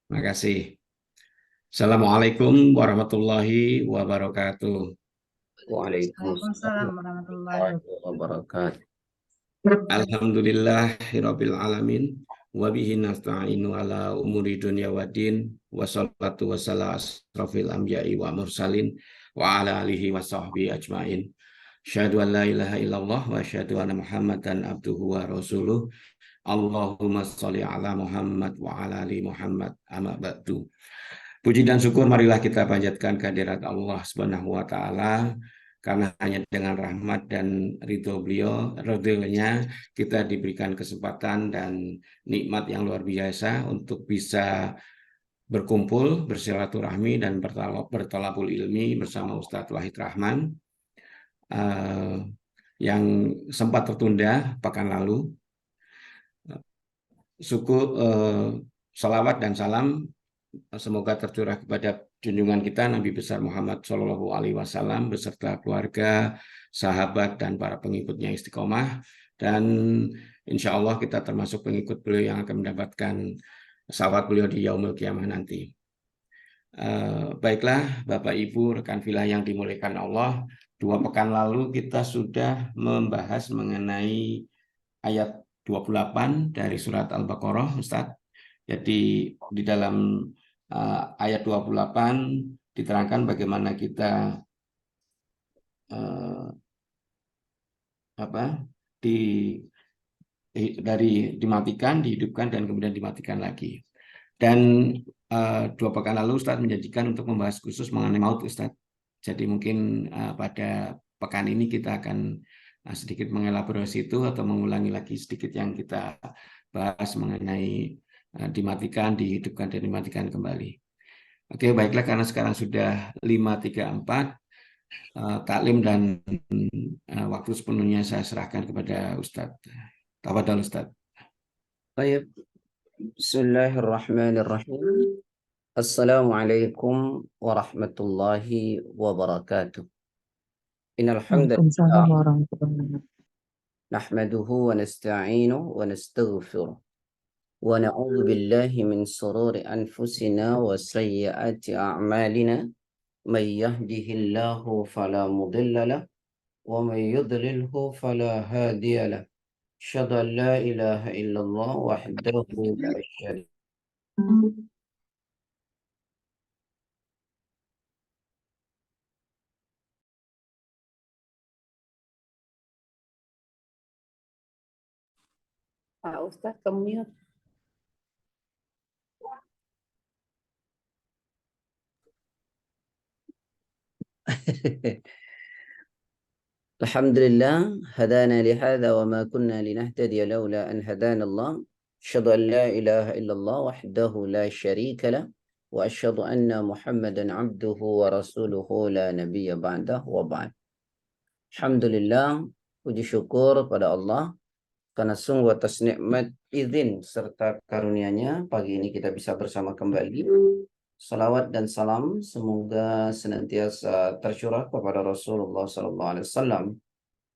Terima kasih. Assalamualaikum warahmatullahi wabarakatuh. Waalaikumsalam Waalaikumsalam warahmatullahi warahmatullahi wabarakatuh. wabarakatuh. Alhamdulillahirabbil alamin wa bihi nasta'inu ala umuri dunya waddin wassalatu wassalamu asrofil anbiya'i wa mursalin wa ala alihi wa sahbihi ajmain. Asyhadu an la ilaha illallah wa asyhadu anna Muhammadan abduhu wa rasuluh. Allahumma sholli ala Muhammad wa ala ali Muhammad amma ba'du. Puji dan syukur marilah kita panjatkan kehadirat Allah Subhanahu wa taala, karena hanya dengan rahmat dan ridhonya kita diberikan kesempatan dan nikmat yang luar biasa untuk bisa berkumpul, bersilaturahmi dan bertolabul ilmi bersama Ustadz Wahid Rahman yang sempat tertunda pekan lalu. Salawat dan salam semoga tercurah kepada junjungan kita Nabi besar Muhammad Shallallahu Alaihi Wasallam beserta keluarga, sahabat dan para pengikutnya istiqomah, dan insya Allah kita termasuk pengikut beliau yang akan mendapatkan salawat beliau di Yaumul Qiyamah nanti. Baiklah Bapak Ibu rekan filah yang dimuliakan Allah, 2 pekan lalu kita sudah membahas mengenai ayat 28 dari surat Al-Baqarah, Ustadz. Jadi di dalam ayat 28 diterangkan bagaimana kita dimatikan, dihidupkan dan kemudian dimatikan lagi. Dan 2 pekan lalu Ustadz menjanjikan untuk membahas khusus mengenai maut, Ustadz. Jadi mungkin pada pekan ini kita akan sedikit mengelaborasi itu atau mengulangi lagi sedikit yang kita bahas mengenai dimatikan, dihidupkan dan dimatikan kembali. Oke, baiklah, karena sekarang sudah 5.34, taklim dan waktu sepenuhnya saya serahkan kepada Ustadz. Tafadhol Ustadz. Baik. Bismillahirrahmanirrahim. Assalamualaikum warahmatullahi wabarakatuh. Innal Waalaikumsalam hamdalillah warahmatullahi wabarakatuh. nahmaduhu wa nasta'inuhu wa nastaghfiruh wa na'udzu billahi min shururi anfusina wa sayyiati a'malina. May yahdihillahu fala mudilla lahu wa may yudlilhu fala hadiya lahu. Asyhadu an la ilaha illallah wahdahu la syarika Pak Ustadz, ke-mute. Alhamdulillah hadana lihada wa ma kunna linahtadiya laula an hadana Allah. Asyhadu an la ilaha illallah wahdahu la syarika lah wa asyhadu anna Muhammadan abduhu wa rasuluhu la nabiyya ba'dah wa ba'd. Alhamdulillah, puji syukur pada Allah karena sungguh atas nikmat, izin serta karunia-Nya pagi ini kita bisa bersama kembali. Salawat dan salam semoga senantiasa tercurah kepada Rasulullah SAW,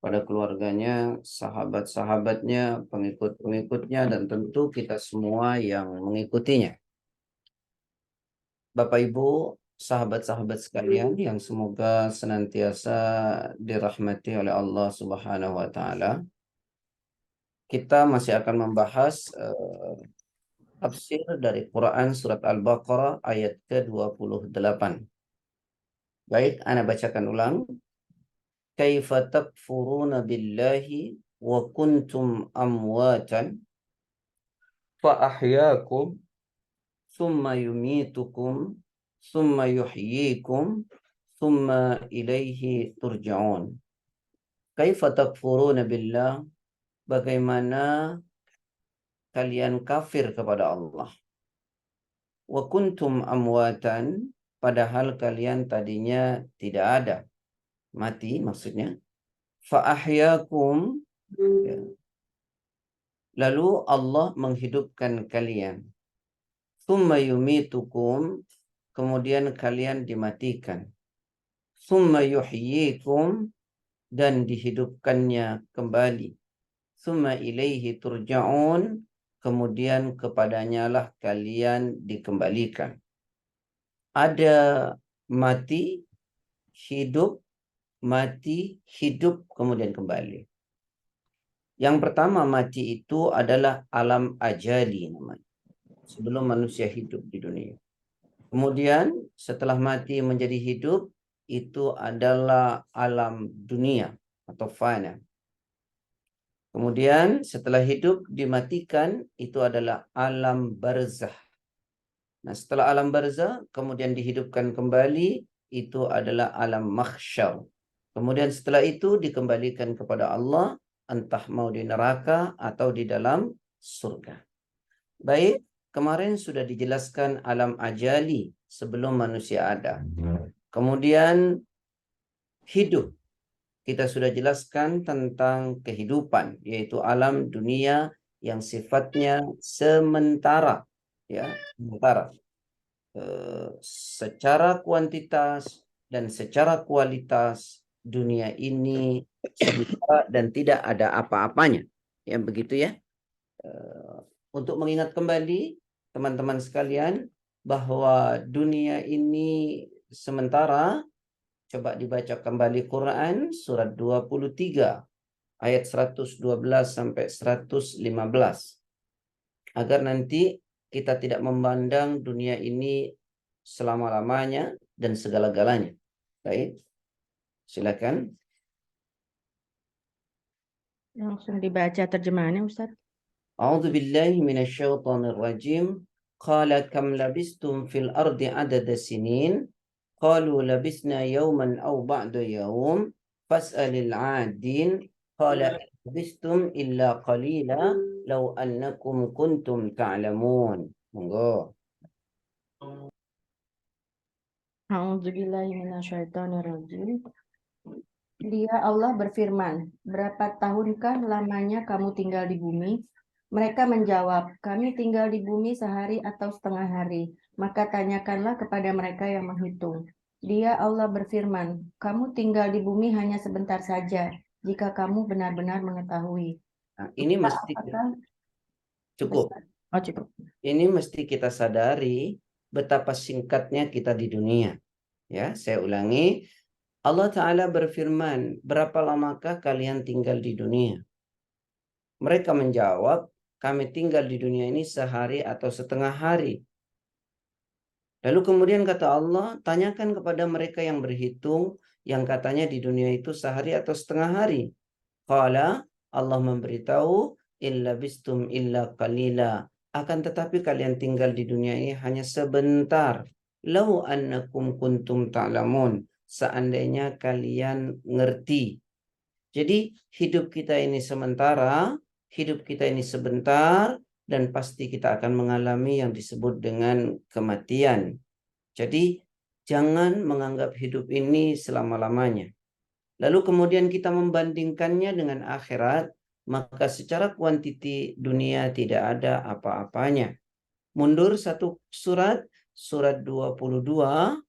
pada keluarganya, sahabat-sahabatnya, pengikut-pengikutnya, dan tentu kita semua yang mengikutinya. Bapak Ibu, sahabat-sahabat sekalian yang semoga senantiasa dirahmati oleh Allah Subhanahu wa taala. Kita masih akan membahas tafsir dari Quran surat Al-Baqarah ayat ke-28. Baik, ana bacakan ulang. Kaifa takfuruna billahi wa kuntum amwatan fa ahyaakum thumma yumitukum thumma yuhyikum thumma ilaihi turja'un. Kaifa takfuruna billah, bagaimana kalian kafir kepada Allah. Wa kuntum amwatan, padahal kalian tadinya tidak ada, mati maksudnya. Fa ahyaakum, ya. Lalu Allah menghidupkan kalian. Thumma yumitukum, kemudian kalian dimatikan. Thumma yuhyikum, dan dihidupkannya kembali. Thumma ilaihi turja'un, kemudian kepadanya lah kalian dikembalikan. Ada mati, hidup, kemudian kembali. Yang pertama mati itu adalah alam ajali namanya. Sebelum manusia hidup di dunia. Kemudian setelah mati menjadi hidup, itu adalah alam dunia atau fana. Kemudian setelah hidup dimatikan, itu adalah alam barzah. Nah, setelah alam barzah kemudian dihidupkan kembali, itu adalah alam mahsyar. Kemudian setelah itu dikembalikan kepada Allah, entah mau di neraka atau di dalam surga. Baik, kemarin sudah dijelaskan alam ajali sebelum manusia ada. Kemudian hidup. Kita sudah jelaskan tentang kehidupan, yaitu alam dunia yang sifatnya sementara. Ya, sementara. Secara kuantitas dan secara kualitas dunia ini sementara dan tidak ada apa-apanya. Ya, begitu ya. Untuk mengingat kembali teman-teman sekalian bahwa dunia ini sementara, coba dibaca kembali Quran surat 23 ayat 112 sampai 115 agar nanti kita tidak memandang dunia ini selama-lamanya dan segala-galanya. Baik, silakan. Langsung dibaca terjemahannya, Ustaz. A'udzu billahi minasyaitonir rajim. Qala kam labistum fil ardi adada sinin? Qalu labisna yawman aw ba'da yawm. Fas'alil 'adin. Qala labistum illa qalila law annakum kuntum ta'lamun. Monggo. A'udzubillahiminasyaitonirrajim. Dia Allah berfirman, berapa tahunkah lamanya kamu tinggal di bumi? Mereka menjawab, kami tinggal di bumi sehari atau setengah hari. Maka tanyakanlah kepada mereka yang menghitung. Dia Allah berfirman, kamu tinggal di bumi hanya sebentar saja, jika kamu benar-benar mengetahui. Nah, ini mesti cukup. Oh, cukup. Ini mesti kita sadari betapa singkatnya kita di dunia. Ya, saya ulangi. Allah Ta'ala berfirman, berapa lamakah kalian tinggal di dunia? Mereka menjawab, kami tinggal di dunia ini sehari atau setengah hari. Lalu kemudian kata Allah, tanyakan kepada mereka yang berhitung, yang katanya di dunia itu sehari atau setengah hari. Qala, Allah memberitahu, illa bistum illa qalila. Akan tetapi kalian tinggal di dunia ini hanya sebentar. Lau annakum kuntum ta'lamun. Seandainya kalian ngerti. Jadi hidup kita ini sementara, hidup kita ini sebentar, dan pasti kita akan mengalami yang disebut dengan kematian. Jadi jangan menganggap hidup ini selama-lamanya. Lalu kemudian kita membandingkannya dengan akhirat, maka secara kuantiti dunia tidak ada apa-apanya. Mundur satu surat, surat 22,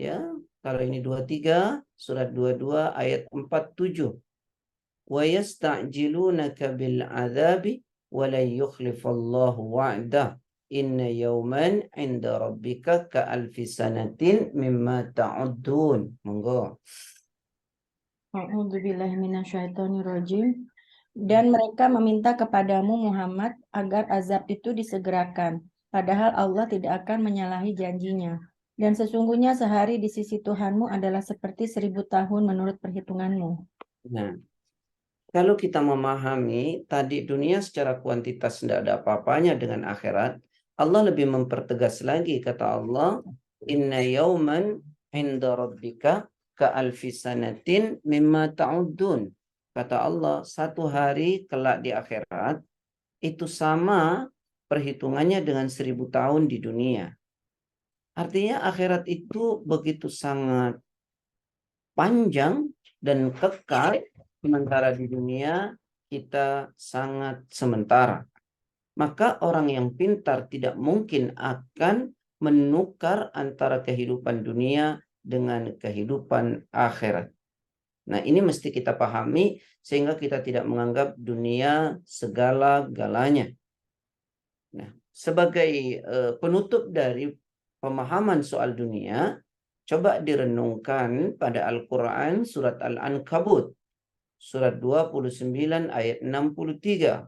ya, kalau ini 23, surat 22 ayat 47. Wa yasta'jilunaka bil 'adzabi wa la yukhlifallahu wa'dah. Inna yawman 'inda rabbika ka alfi sanatin mimma ta'uddun. Monggo. A'udzubillahiminasyaitonirrajim. Dan mereka meminta kepadamu Muhammad agar azab itu disegerakan, padahal Allah tidak akan menyalahi janjinya. Dan sesungguhnya sehari di sisi Tuhanmu adalah seperti 1000 tahun menurut perhitunganmu. Nah, kalau kita memahami tadi dunia secara kuantitas tidak ada apa-apanya dengan akhirat, Allah lebih mempertegas lagi, kata Allah, inna yawman 'inda rabbika ka alfi sanatin mimma ta'uddun. Kata Allah, satu hari kelak di akhirat itu sama perhitungannya dengan 1000 tahun di dunia. Artinya akhirat itu begitu sangat panjang dan kekal, sementara di dunia kita sangat sementara. Maka orang yang pintar tidak mungkin akan menukar antara kehidupan dunia dengan kehidupan akhirat. Nah, ini mesti kita pahami sehingga kita tidak menganggap dunia segala-galanya. Nah, sebagai penutup dari pemahaman soal dunia, coba direnungkan pada Al-Quran surat Al-Ankabut, surat 29 ayat 63.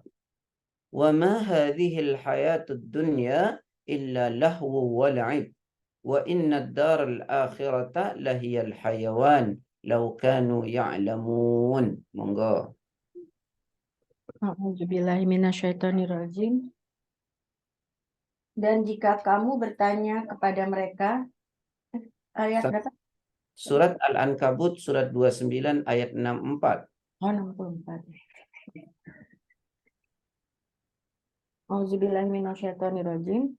Wa ma hadhil hayatud dunya illa lahu wa la'ib. Wa inna ad-daral akhirata lahiyal hayawan law kanu ya'lamun. Monggo. A'udzubillahi minasyaitonirrajim. Dan jika kamu bertanya kepada mereka, ayat berapa? Surat Al-Ankabut surat 29 ayat 64. Oh, 64. A'udzubillahi minasyaitonirrajim.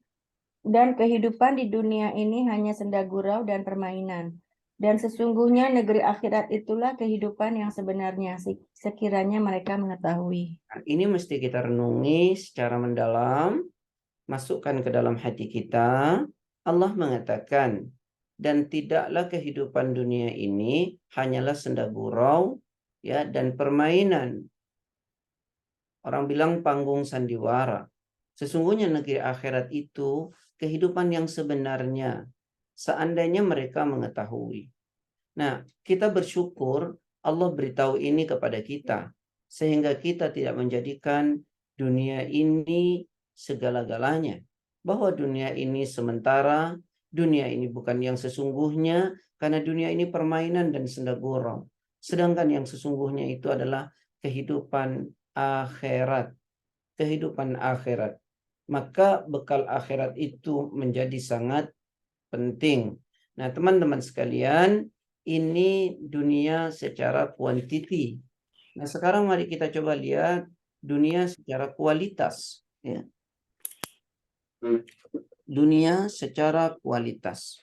Dan kehidupan di dunia ini hanya senda gurau dan permainan. Dan sesungguhnya negeri akhirat itulah kehidupan yang sebenarnya, sekiranya mereka mengetahui. Nah, ini mesti kita renungi secara mendalam, masukkan ke dalam hati kita. Allah mengatakan, dan tidaklah kehidupan dunia ini hanyalah senda gurau, ya, dan permainan. Orang bilang panggung sandiwara. Sesungguhnya negeri akhirat itu kehidupan yang sebenarnya, seandainya mereka mengetahui. Nah, kita bersyukur Allah beritahu ini kepada kita, sehingga kita tidak menjadikan dunia ini segala-galanya. Bahwa dunia ini sementara, dunia ini bukan yang sesungguhnya, karena dunia ini permainan dan senda gurau. Sedangkan yang sesungguhnya itu adalah kehidupan akhirat. Kehidupan akhirat. Maka bekal akhirat itu menjadi sangat penting. Nah, teman-teman sekalian, ini dunia secara kuantiti. Nah, sekarang mari kita coba lihat dunia secara kualitas. Ya. Dunia secara kualitas.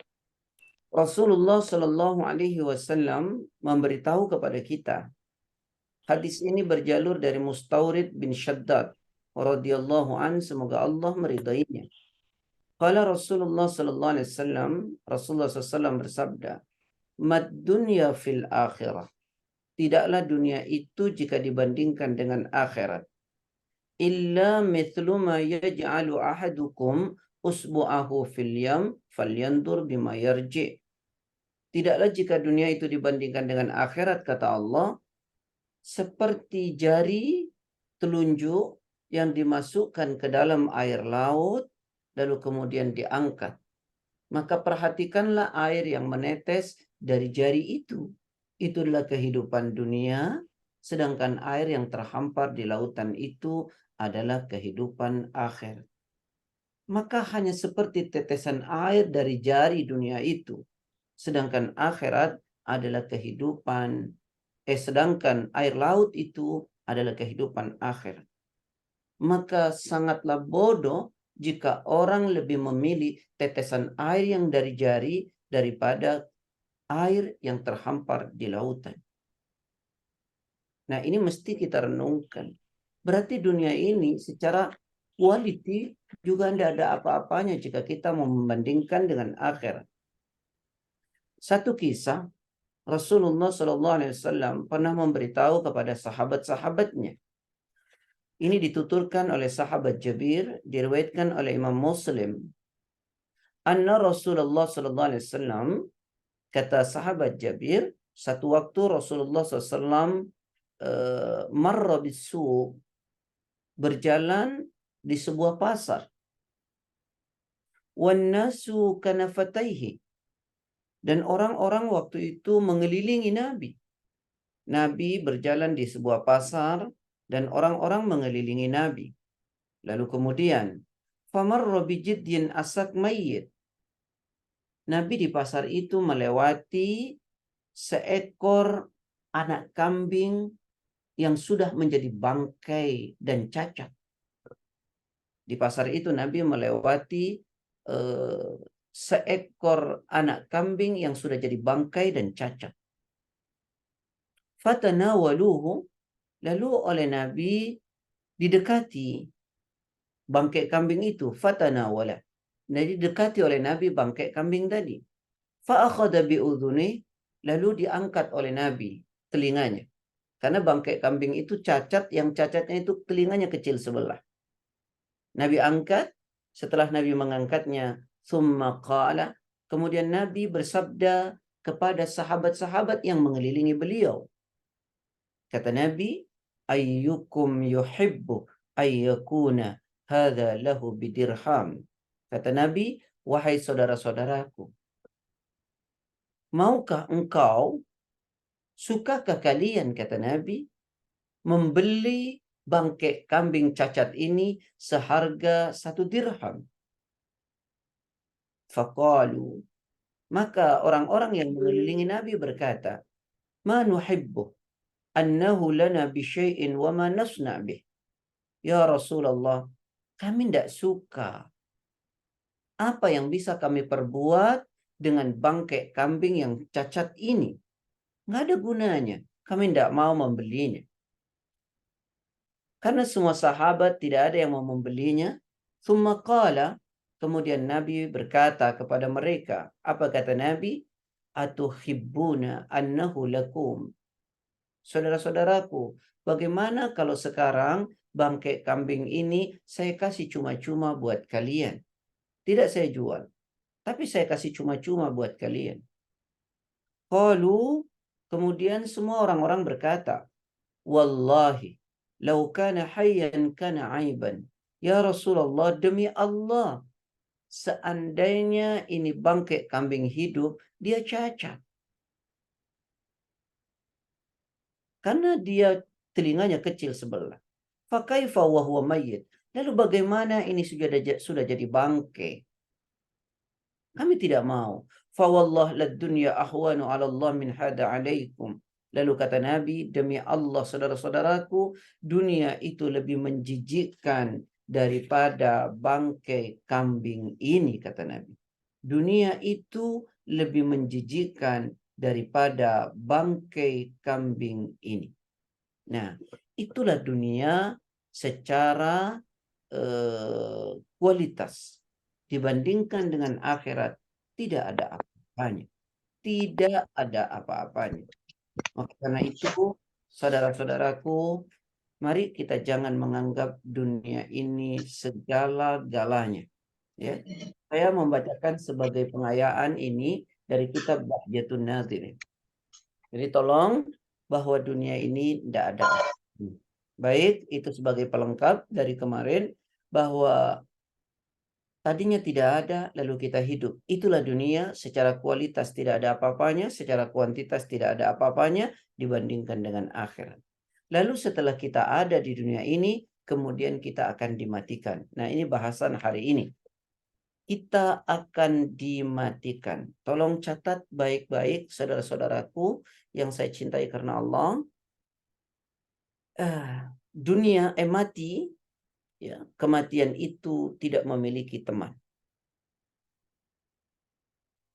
Rasulullah Shallallahu Alaihi Wasallam memberitahu kepada kita. Hadis ini berjalur dari Mustaurid bin Shaddad radhiyallahu an, semoga Allah meridainya. Qala Rasulullah Sallallahu Alaihi Wasallam, Rasulullah SAW bersabda, "Mad dunya fil akhirah." Tidaklah dunia itu jika dibandingkan dengan akhirat. Illa mithlu ma yaj'alu ahadukum usbu'ahu fil yam falyandur bima yarji. Tidaklah jika dunia itu dibandingkan dengan akhirat, kata Allah, seperti jari telunjuk yang dimasukkan ke dalam air laut lalu kemudian diangkat. Maka perhatikanlah air yang menetes dari jari itu. Itulah kehidupan dunia, sedangkan air yang terhampar di lautan itu adalah kehidupan akhir. Maka hanya seperti tetesan air dari jari dunia itu. Sedangkan akhirat adalah kehidupan, sedangkan air laut itu adalah kehidupan akhir. Maka sangatlah bodoh jika orang lebih memilih tetesan air yang dari jari daripada air yang terhampar di lautan. Nah, ini mesti kita renungkan. Berarti dunia ini secara quality juga tidak ada apa-apanya jika kita membandingkan dengan akhirat. Satu kisah, Rasulullah SAW pernah memberitahu kepada sahabat-sahabatnya. Ini dituturkan oleh sahabat Jabir, diriwayatkan oleh Imam Muslim. Anna Rasulullah SAW, kata sahabat Jabir, satu waktu Rasulullah SAW marra bisu, berjalan di sebuah pasar. Wan nasu kanafataihi, dan orang-orang waktu itu mengelilingi Nabi. Nabi berjalan di sebuah pasar dan orang-orang mengelilingi Nabi. Lalu kemudian famarra bijiddin asak mayyit. Nabi di pasar itu melewati seekor anak kambing yang sudah menjadi bangkai dan cacat. Di pasar itu Nabi melewati seekor anak kambing yang sudah jadi bangkai dan cacat. Fatanawaluhu, lalu oleh Nabi didekati bangkai kambing itu. Fatanawala, jadi didekati oleh Nabi bangkai kambing tadi. Fa'akhadha bi'udhuni, lalu diangkat oleh Nabi telinganya. Karena bangkai kambing itu cacat, yang cacatnya itu telinganya kecil sebelah. Nabi angkat, setelah Nabi mengangkatnya, thumma qala, kemudian Nabi bersabda kepada sahabat-sahabat yang mengelilingi beliau. Kata Nabi, ayyukum yuhibbu ayyakuna hadha lahu bidirham. Kata Nabi, wahai saudara-saudaraku, maukah engkau, sukakah kalian, kata Nabi, membeli bangkai kambing cacat ini seharga 1 dirham? Faqalu, maka orang-orang yang mengelilingi Nabi berkata, ma nuhibbu annahu lana bisyai'in wa ma nasna' bih. Ya Rasulullah, kami tidak suka apa yang bisa kami perbuat dengan bangkai kambing yang cacat ini. Nggak ada gunanya. Kami tidak mau membelinya. Karena semua sahabat tidak ada yang mau membelinya. Thumma qala, kemudian Nabi berkata kepada mereka. Apa kata Nabi? Atuhibbuna annahu lakum. Saudara-saudaraku, bagaimana kalau sekarang bangkai kambing ini saya kasih cuma-cuma buat kalian? Tidak saya jual, tapi saya kasih cuma-cuma buat kalian. Qalu, kemudian semua orang-orang berkata, wallahi, lau kana hayyan kana aiban. Ya Rasulullah, demi Allah, seandainya ini bangkai kambing hidup, dia cacat. Karena dia telinganya kecil sebelah. Fakaifa wa huwa mayyit. Lalu bagaimana ini sudah jadi bangkai? Kami tidak mau. Fawallah lad dunya ahwanu 'ala Allah min hada 'alaikum. Lalu kata Nabi, demi Allah saudara-saudaraku, dunia itu lebih menjijikkan daripada bangkai kambing ini, kata Nabi. Dunia itu lebih menjijikkan daripada bangkai kambing ini. Nah, itulah dunia secara kualitas. Dibandingkan dengan akhirat, tidak ada apa-apanya. Tidak ada apa-apanya. Maka karena itu, saudara-saudaraku, mari kita jangan menganggap dunia ini segala-galanya. Ya, saya membacakan sebagai pengayaan ini dari kitab Bahjatun Nadhirin. Jadi tolong, bahwa dunia ini tidak ada. Baik, itu sebagai pelengkap dari kemarin, bahwa tadinya tidak ada, lalu kita hidup. Itulah dunia, secara kualitas tidak ada apa-apanya, secara kuantitas tidak ada apa-apanya dibandingkan dengan akhirat. Lalu setelah kita ada di dunia ini, kemudian kita akan dimatikan. Nah, ini bahasan hari ini. Kita akan dimatikan. Tolong catat baik-baik, saudara-saudaraku yang saya cintai karena Allah. Dunia mati, ya, kematian itu tidak memiliki teman.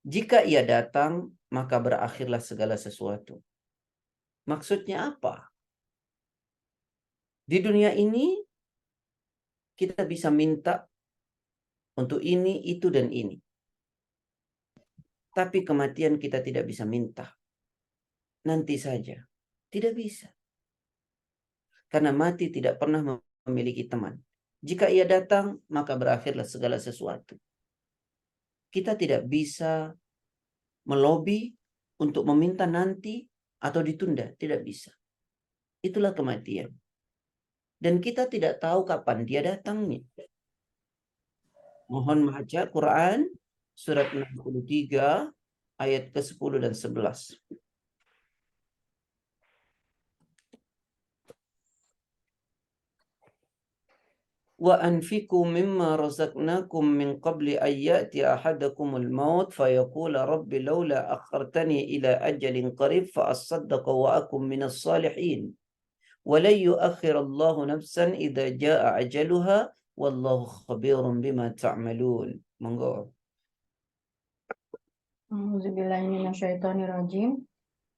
Jika ia datang, maka berakhirlah segala sesuatu. Maksudnya apa? Di dunia ini, kita bisa minta untuk ini, itu, dan ini. Tapi kematian kita tidak bisa minta. Nanti saja. Tidak bisa. Karena mati tidak pernah memiliki teman. Jika ia datang, maka berakhirlah segala sesuatu. Kita tidak bisa melobi untuk meminta nanti atau ditunda. Tidak bisa. Itulah kematian. Dan kita tidak tahu kapan dia datangnya. Mohon baca Quran surat 63 ayat ke-10 dan 11. Wa anfiqu mimma razaqnakum min qabli an ya'ti ahadakumul maut fayaqula rabbi laula akhartani ila ajalin qarib fa asaddaqa wa akum minas salihin. Wa la yu'akhirallahu nafsan idza jaa ajaluha wallahu khabirun bima ta'malun. Monggo. Auzubillahiminasyaitonirrajim.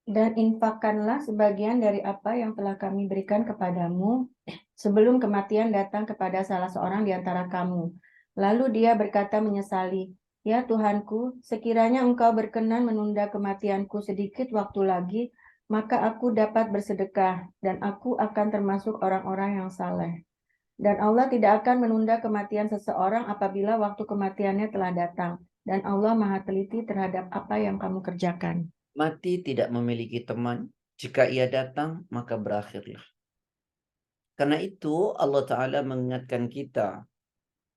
Dan infakkanlah sebagian dari apa yang telah kami berikan kepadamu sebelum kematian datang kepada salah seorang di antara kamu. Lalu dia berkata menyesali, ya Tuhanku, sekiranya engkau berkenan menunda kematianku sedikit waktu lagi, maka aku dapat bersedekah dan aku akan termasuk orang-orang yang saleh. Dan Allah tidak akan menunda kematian seseorang apabila waktu kematiannya telah datang. Dan Allah Maha teliti terhadap apa yang kamu kerjakan. Mati tidak memiliki teman. Jika ia datang, maka berakhirlah. Karena itu Allah Ta'ala mengingatkan kita,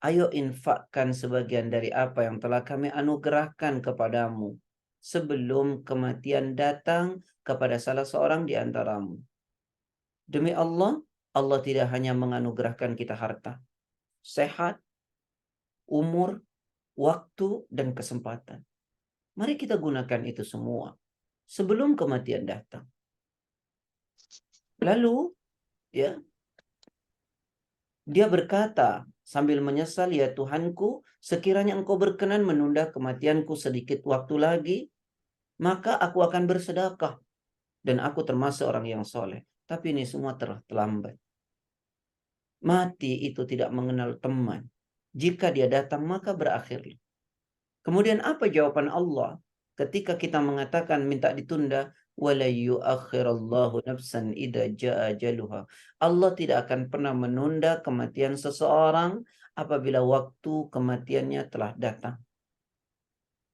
ayo infakkan sebagian dari apa yang telah kami anugerahkan kepadamu sebelum kematian datang kepada salah seorang di antaramu. Demi Allah, Allah tidak hanya menganugerahkan kita harta, sehat, umur, waktu, dan kesempatan. Mari kita gunakan itu semua sebelum kematian datang. Lalu, ya, dia berkata sambil menyesal, ya Tuhanku, sekiranya engkau berkenan menunda kematianku sedikit waktu lagi, maka aku akan bersedekah dan aku termasuk orang yang soleh. Tapi ini semua telah terlambat. Mati itu tidak mengenal teman. Jika dia datang, maka berakhir. Kemudian apa jawaban Allah ketika kita mengatakan minta ditunda? Wala yuakhirallahu nafsan idza jaa ajaluha. Allah tidak akan pernah menunda kematian seseorang apabila waktu kematiannya telah datang.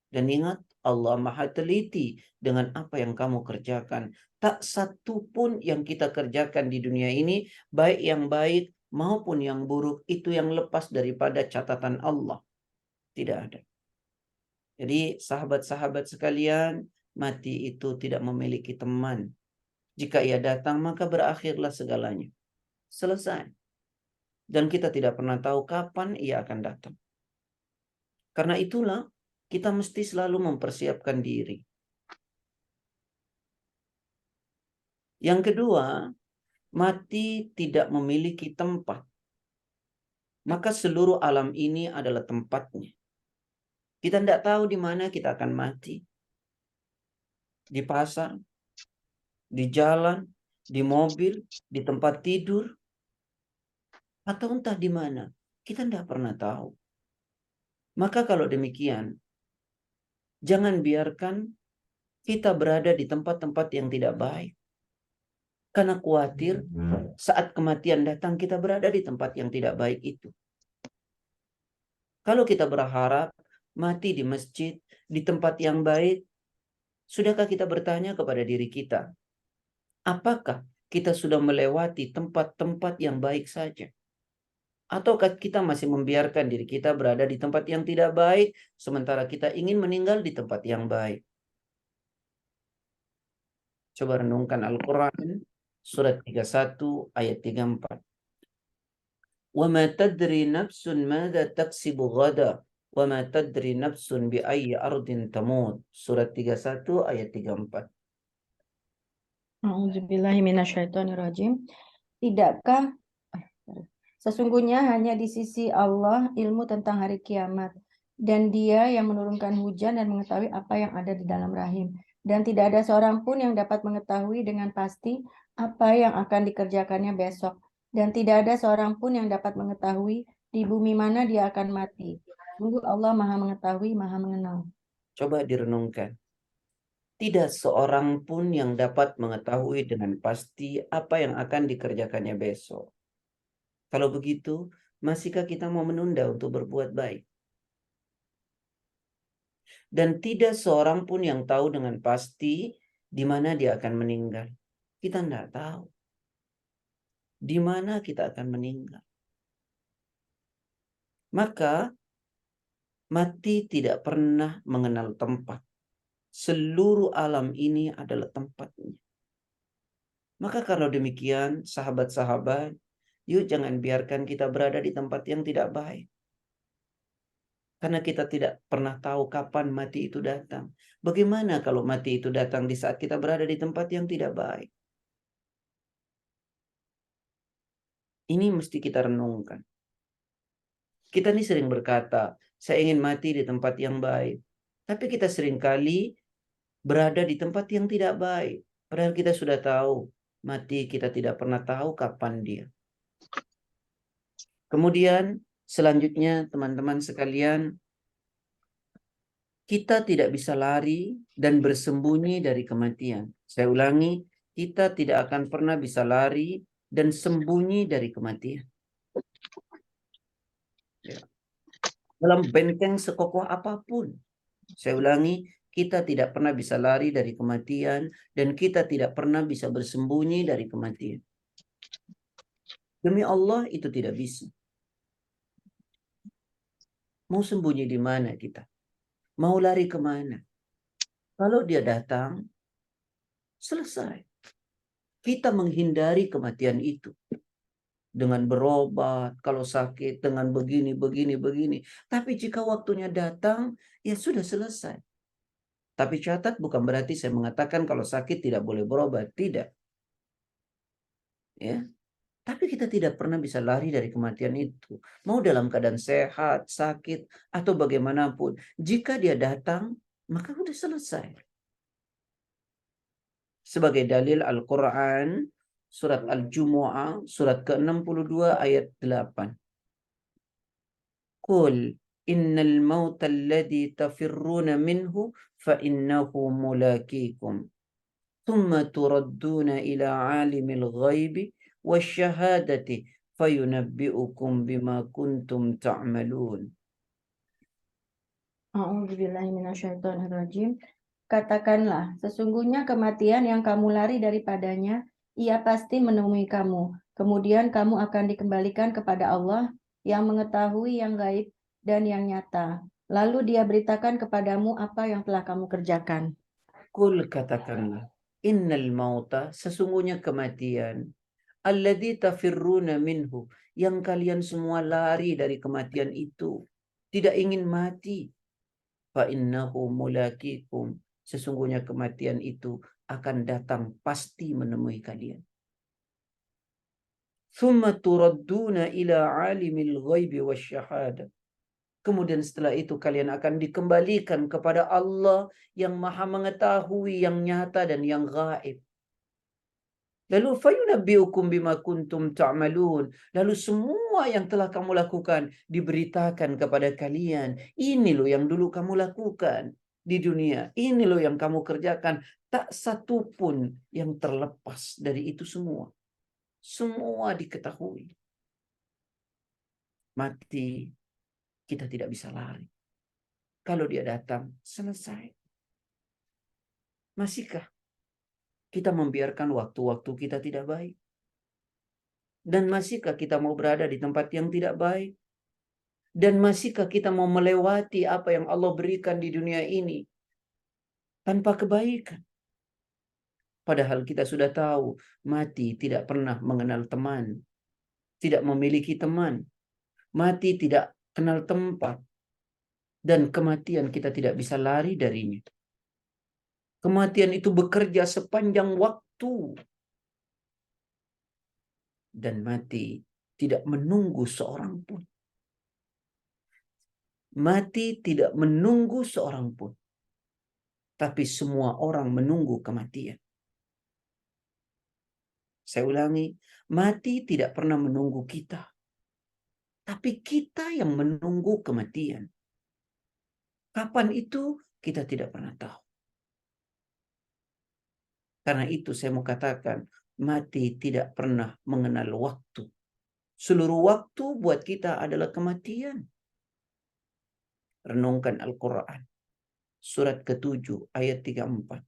Dan ingat, Allah Maha teliti dengan apa yang kamu kerjakan. Tak satu pun yang kita kerjakan di dunia ini, baik yang baik maupun yang buruk, itu yang lepas daripada catatan Allah. Tidak ada. Jadi sahabat-sahabat sekalian, mati itu tidak memiliki teman. Jika ia datang, maka berakhirlah segalanya. Selesai. Dan kita tidak pernah tahu kapan ia akan datang. Karena itulah, kita mesti selalu mempersiapkan diri. Yang kedua, mati tidak memiliki tempat. Maka seluruh alam ini adalah tempatnya. Kita tidak tahu di mana kita akan mati. Di pasar, di jalan, di mobil, di tempat tidur, atau entah di mana. Kita tidak pernah tahu. Maka kalau demikian, jangan biarkan kita berada di tempat-tempat yang tidak baik. Karena khawatir saat kematian datang kita berada di tempat yang tidak baik itu. Kalau kita berharap mati di masjid, di tempat yang baik, sudahkah kita bertanya kepada diri kita, apakah kita sudah melewati tempat-tempat yang baik saja? Ataukah kita masih membiarkan diri kita berada di tempat yang tidak baik, sementara kita ingin meninggal di tempat yang baik? Coba renungkan Al-Quran, surat 31 ayat 34. وَمَا تَدْرِي نَفْسٌ مَاذَا تَكْسِبُ غَدًا وَمَا تَدْرِي نَفْسٌ بِأَيِّ أَرْضٍ تَمُوتُ. Surat 31 ayat 34. A'udzubillahi minasyaitonirrajim. Tidakkah sesungguhnya hanya di sisi Allah ilmu tentang hari kiamat, dan Dia yang menurunkan hujan dan mengetahui apa yang ada di dalam rahim. Dan tidak ada seorang pun yang dapat mengetahui dengan pasti apa yang akan dikerjakannya besok. Dan tidak ada seorang pun yang dapat mengetahui di bumi mana dia akan mati. Sungguh Allah Maha Mengetahui, Maha Mengenal. Coba direnungkan. Tidak seorang pun yang dapat mengetahui dengan pasti apa yang akan dikerjakannya besok. Kalau begitu, masihkah kita mau menunda untuk berbuat baik? Dan tidak seorang pun yang tahu dengan pasti di mana dia akan meninggal. Kita tidak tahu di mana kita akan meninggal. Maka mati tidak pernah mengenal tempat. Seluruh alam ini adalah tempatnya. Maka kalau demikian, sahabat-sahabat, yuk jangan biarkan kita berada di tempat yang tidak baik. Karena kita tidak pernah tahu kapan mati itu datang. Bagaimana kalau mati itu datang di saat kita berada di tempat yang tidak baik? Ini mesti kita renungkan. Kita ini sering berkata, saya ingin mati di tempat yang baik. Tapi kita seringkali berada di tempat yang tidak baik. Padahal kita sudah tahu, mati kita tidak pernah tahu kapan dia. Kemudian selanjutnya teman-teman sekalian, kita tidak bisa lari dan bersembunyi dari kematian. Saya ulangi, kita tidak akan pernah bisa lari dan sembunyi dari kematian. dalam benteng sekokoh apapun. Saya ulangi, kita tidak pernah bisa lari dari kematian dan kita tidak pernah bisa bersembunyi dari kematian. Demi Allah itu tidak bisa. Mau sembunyi di mana kita? Mau lari kemana? Kalau dia datang, selesai. Kita menghindari kematian itu. Dengan berobat, kalau sakit, dengan begini. Tapi jika waktunya datang, ya sudah selesai. Tapi catat bukan berarti saya mengatakan kalau sakit tidak boleh berobat. Tidak. Ya. Tapi kita tidak pernah bisa lari dari kematian itu. Mau dalam keadaan sehat, sakit, atau bagaimanapun. Jika dia datang, maka sudah selesai. Sebagai dalil Al-Quran, surat Al-Jumu'ah, surat ke-62 ayat 8. Qul innal mauta alladhi tafirruna minhu fa innahu mulaqikum. Thumma turadduna ila alimil ghaibi wasyahadati fayunabbi'ukum bima kuntum ta'malun. A'udzubillahiminasyaitonirrajim. Katakanlah, sesungguhnya kematian yang kamu lari daripadanya, ia pasti menemui kamu. Kemudian kamu akan dikembalikan kepada Allah yang mengetahui yang gaib dan yang nyata. Lalu dia beritakan kepadamu apa yang telah kamu kerjakan. Kul katakanlah, innal mauta, sesungguhnya kematian, alladzi tafirruna minhu, yang kalian semua lari dari kematian itu, tidak ingin mati. Fa innahu mulaqikum, sesungguhnya kematian itu akan datang pasti menemui kalian. Thumma turadduna ila alimil ghaibi wasyahadah. Kemudian setelah itu kalian akan dikembalikan kepada Allah yang maha mengetahui yang nyata dan yang gaib. Lalu fayunabbiukum bima kuntum ta'malun. Lalu semua yang telah kamu lakukan diberitakan kepada kalian. Ini loh yang dulu kamu lakukan di dunia. Ini loh yang kamu kerjakan. Tak satu pun yang terlepas dari itu semua. Semua diketahui. Mati, kita tidak bisa lari. Kalau dia datang, selesai. Masihkah kita membiarkan waktu-waktu kita tidak baik? Dan masihkah kita mau berada di tempat yang tidak baik? Dan masihkah kita mau melewati apa yang Allah berikan di dunia ini tanpa kebaikan? Padahal kita sudah tahu, mati tidak pernah mengenal teman, tidak memiliki teman, mati tidak kenal tempat, dan kematian kita tidak bisa lari darinya. Kematian itu bekerja sepanjang waktu. Dan mati tidak menunggu seorang pun. Mati tidak menunggu seorang pun. Tapi semua orang menunggu kematian. Saya ulangi, mati tidak pernah menunggu kita. Tapi kita yang menunggu kematian. Kapan itu kita tidak pernah tahu. Karena itu saya mau katakan, mati tidak pernah mengenal waktu. Seluruh waktu buat kita adalah kematian. Renungkan Al-Quran. Surat ke-7 ayat 34.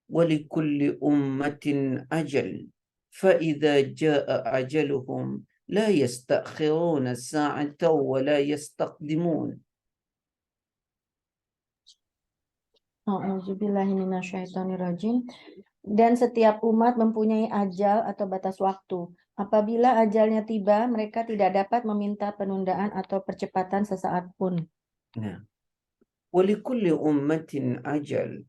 وَلِكُلِّ أُمَّةٍ أَجَلٌ فَإِذَا جَاءَ أَجَلُهُمْ لَا يَسْتَأْخِرُونَ سَاعَةً وَلَا يَسْتَقْدِمُونَ. A'udzubillahiminasyaitonirrajim. Dan setiap umat mempunyai ajal atau batas waktu. Apabila ajalnya tiba, mereka tidak dapat meminta penundaan atau percepatan sesaat pun. Nah, وَلِكُلِّ أُمَّةٍ أَجَلٌ.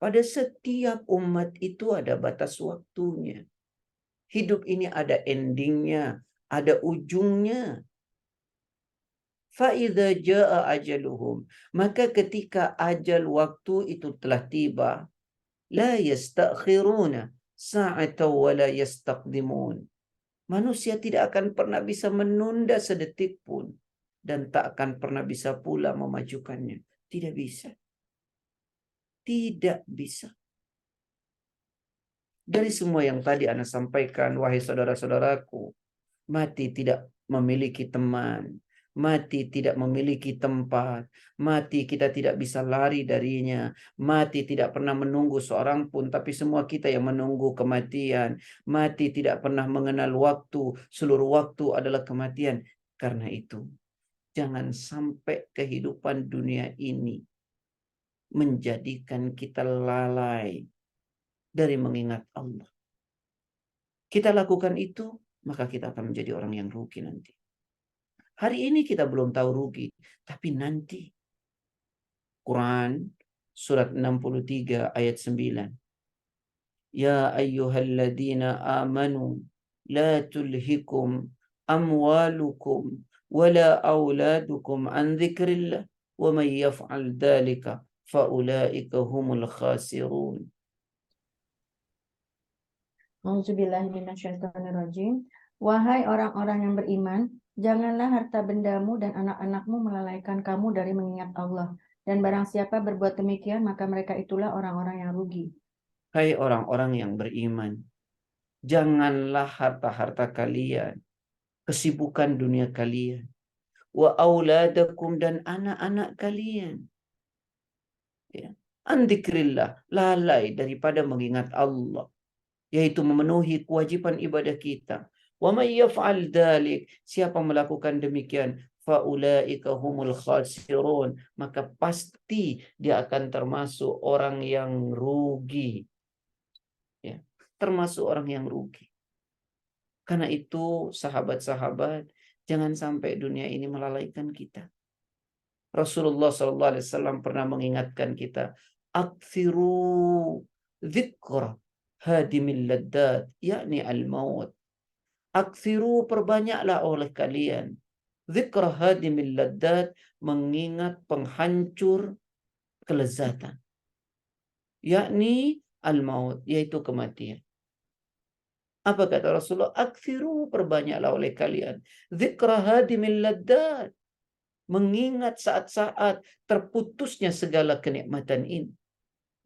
Pada setiap umat itu ada batas waktunya. Hidup ini ada endingnya, ada ujungnya. فَإِذَا جَاءَ أَجَلُهُمْ. Maka ketika ajal waktu itu telah tiba, لَا يَسْتَأْخِرُونَ سَاعَةً وَلَا يَسْتَقْدِمُونَ. Manusia tidak akan pernah bisa menunda sedetik pun. Dan tak akan pernah bisa pula memajukannya. Tidak bisa. Tidak bisa. Dari semua yang tadi Anda sampaikan, wahai saudara-saudaraku, mati tidak memiliki teman, Mati tidak memiliki tempat. Mati kita tidak bisa lari darinya. Mati tidak pernah menunggu seorang pun, tapi semua kita yang menunggu kematian. Mati tidak pernah mengenal waktu. Seluruh waktu adalah kematian. Karena itu, jangan sampai kehidupan dunia ini menjadikan kita lalai dari mengingat Allah. Kita lakukan itu, maka kita akan menjadi orang yang rugi nanti. Hari ini kita belum tahu rugi, tapi nanti. Quran surat 63 ayat 9. Ya ayyuhalladzina amanu la tulhikum amwalukum wala auladukum an dzikrillah wa man yaf'al dzalika faulaika humul khasirun. Auzubillahiminasyaitonirrajim. Wahai orang-orang yang beriman, janganlah harta bendamu dan anak-anakmu melalaikan kamu dari mengingat Allah. Dan barang siapa berbuat demikian, maka mereka itulah orang-orang yang rugi. Hai orang-orang yang beriman, janganlah harta-harta kalian, kesibukan dunia kalian, wa auladakum dan anak-anak kalian, ya, an dzikrillah, lalai daripada mengingat Allah, yaitu memenuhi kewajiban ibadah kita. Wa may yaf'al dzalik, siapa melakukan demikian, faulaika humul khasirun, maka pasti dia akan termasuk orang yang rugi. Ya, termasuk orang yang rugi. Karena itu, sahabat-sahabat, jangan sampai dunia ini melalaikan kita. Rasulullah SAW pernah mengingatkan kita, aktsiru dzikra hadimil laddat, yakni al-maut. Aktsiru, perbanyaklah oleh kalian, dzikra hadimil laddat, mengingat penghancur kelezatan, yakni al-maut, yaitu kematian. Apa kata Rasulullah? Aktsiru, perbanyaklah oleh kalian, dzikra hadimil laddat, mengingat saat-saat terputusnya segala kenikmatan ini,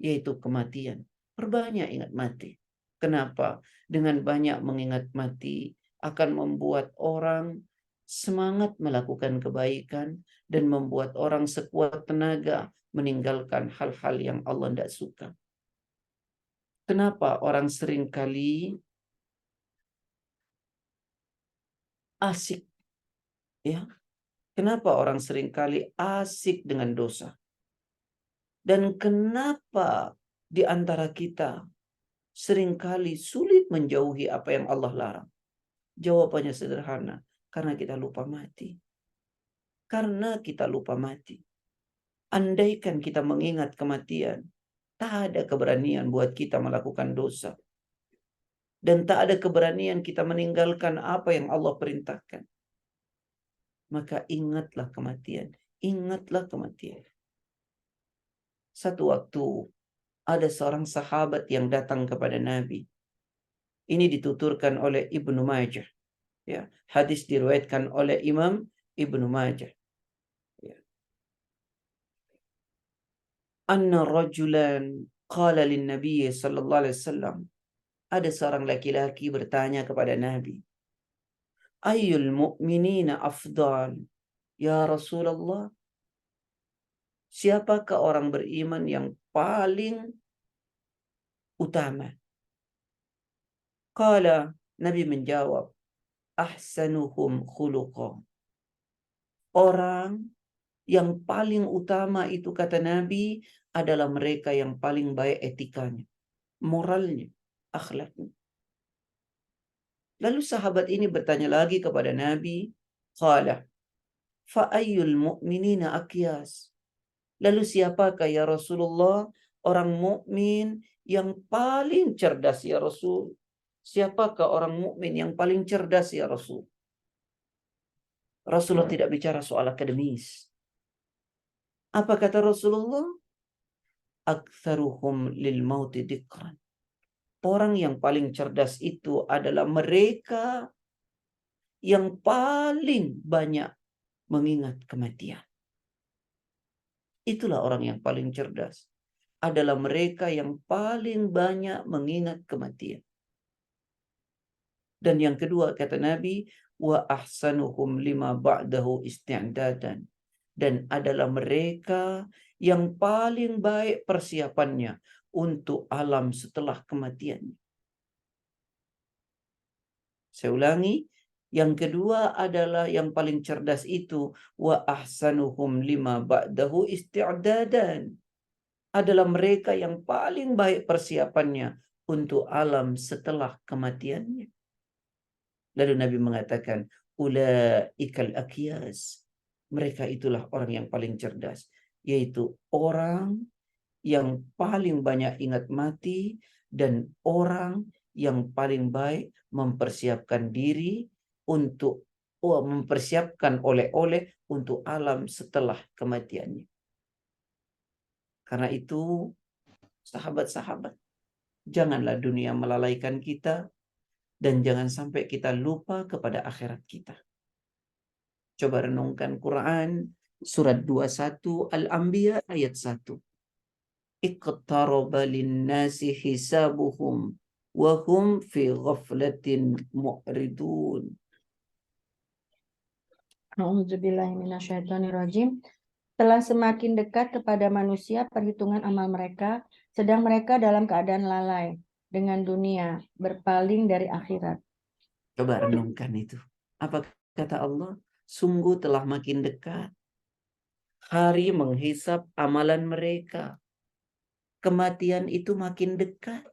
yaitu kematian. Perbanyak ingat mati. Kenapa? Dengan banyak mengingat mati akan membuat orang semangat melakukan kebaikan dan membuat orang sekuat tenaga meninggalkan hal-hal yang Allah tidak suka. Kenapa orang seringkali asik, ya? Kenapa orang seringkali asik dengan dosa? Dan kenapa di antara kita seringkali sulit menjauhi apa yang Allah larang? Jawabannya sederhana, karena kita lupa mati. Karena kita lupa mati. Andaikan kita mengingat kematian, tak ada keberanian buat kita melakukan dosa. Dan tak ada keberanian kita meninggalkan apa yang Allah perintahkan. Maka ingatlah kematian. Ingatlah kematian. Satu waktu ada seorang sahabat yang datang kepada Nabi. Ini dituturkan oleh Ibnu Majah. Ya, hadis diriwayatkan oleh Imam Ibnu Majah. Ya. Anna rajulan qala lin Nabi sallallahu alaihi wasallam. Ada seorang laki-laki bertanya kepada Nabi, Ayyul mu'minina afdal? Ya Rasulullah, siapakah orang beriman yang paling utama? Qala, Nabi menjawab, ahsanuhum khuluqa. Orang yang paling utama itu, kata Nabi, adalah mereka yang paling baik etikanya, moralnya, akhlaknya. Lalu sahabat ini bertanya lagi kepada Nabi, qala, fa ayyul mu'minina aqyas? Lalu siapakah ya Rasulullah orang mukmin yang paling cerdas ya Rasul? Siapakah orang mukmin yang paling cerdas ya Rasul? Rasulullah tidak bicara soal akademis. Apa kata Rasulullah? Aktsaruhum lil mauti dzikran. Orang yang paling cerdas itu adalah mereka yang paling banyak mengingat kematian. Itulah orang yang paling cerdas. Adalah mereka yang paling banyak mengingat kematian. Dan yang kedua kata Nabi, wa ahsanuhum lima ba'dahu isti'dadan. Dan adalah mereka yang paling baik persiapannya untuk alam setelah kematian. Saya ulangi, yang kedua adalah yang paling cerdas itu wa ahsanuhum lima ba'dahu isti'dadan. Adalah mereka yang paling baik persiapannya untuk alam setelah kematiannya. Lalu Nabi mengatakan, ulaikal akyas. Mereka itulah orang yang paling cerdas, yaitu orang yang paling banyak ingat mati dan orang yang paling baik mempersiapkan diri untuk mempersiapkan oleh-oleh untuk alam setelah kematiannya. Karena itu, sahabat-sahabat, janganlah dunia melalaikan kita dan jangan sampai kita lupa kepada akhirat kita. Coba renungkan Quran surat 21 Al-Anbiya ayat 1. Iqtaraba linnasi hisabuhum wa hum fi ghaflatin mu'ridun. A'udzubillahiminasyaitonirrajim. Telah semakin dekat kepada manusia perhitungan amal mereka, sedang mereka dalam keadaan lalai dengan dunia, berpaling dari akhirat. Coba renungkan itu. Apa kata Allah? Sungguh telah makin dekat hari menghisap amalan mereka. Kematian itu makin dekat.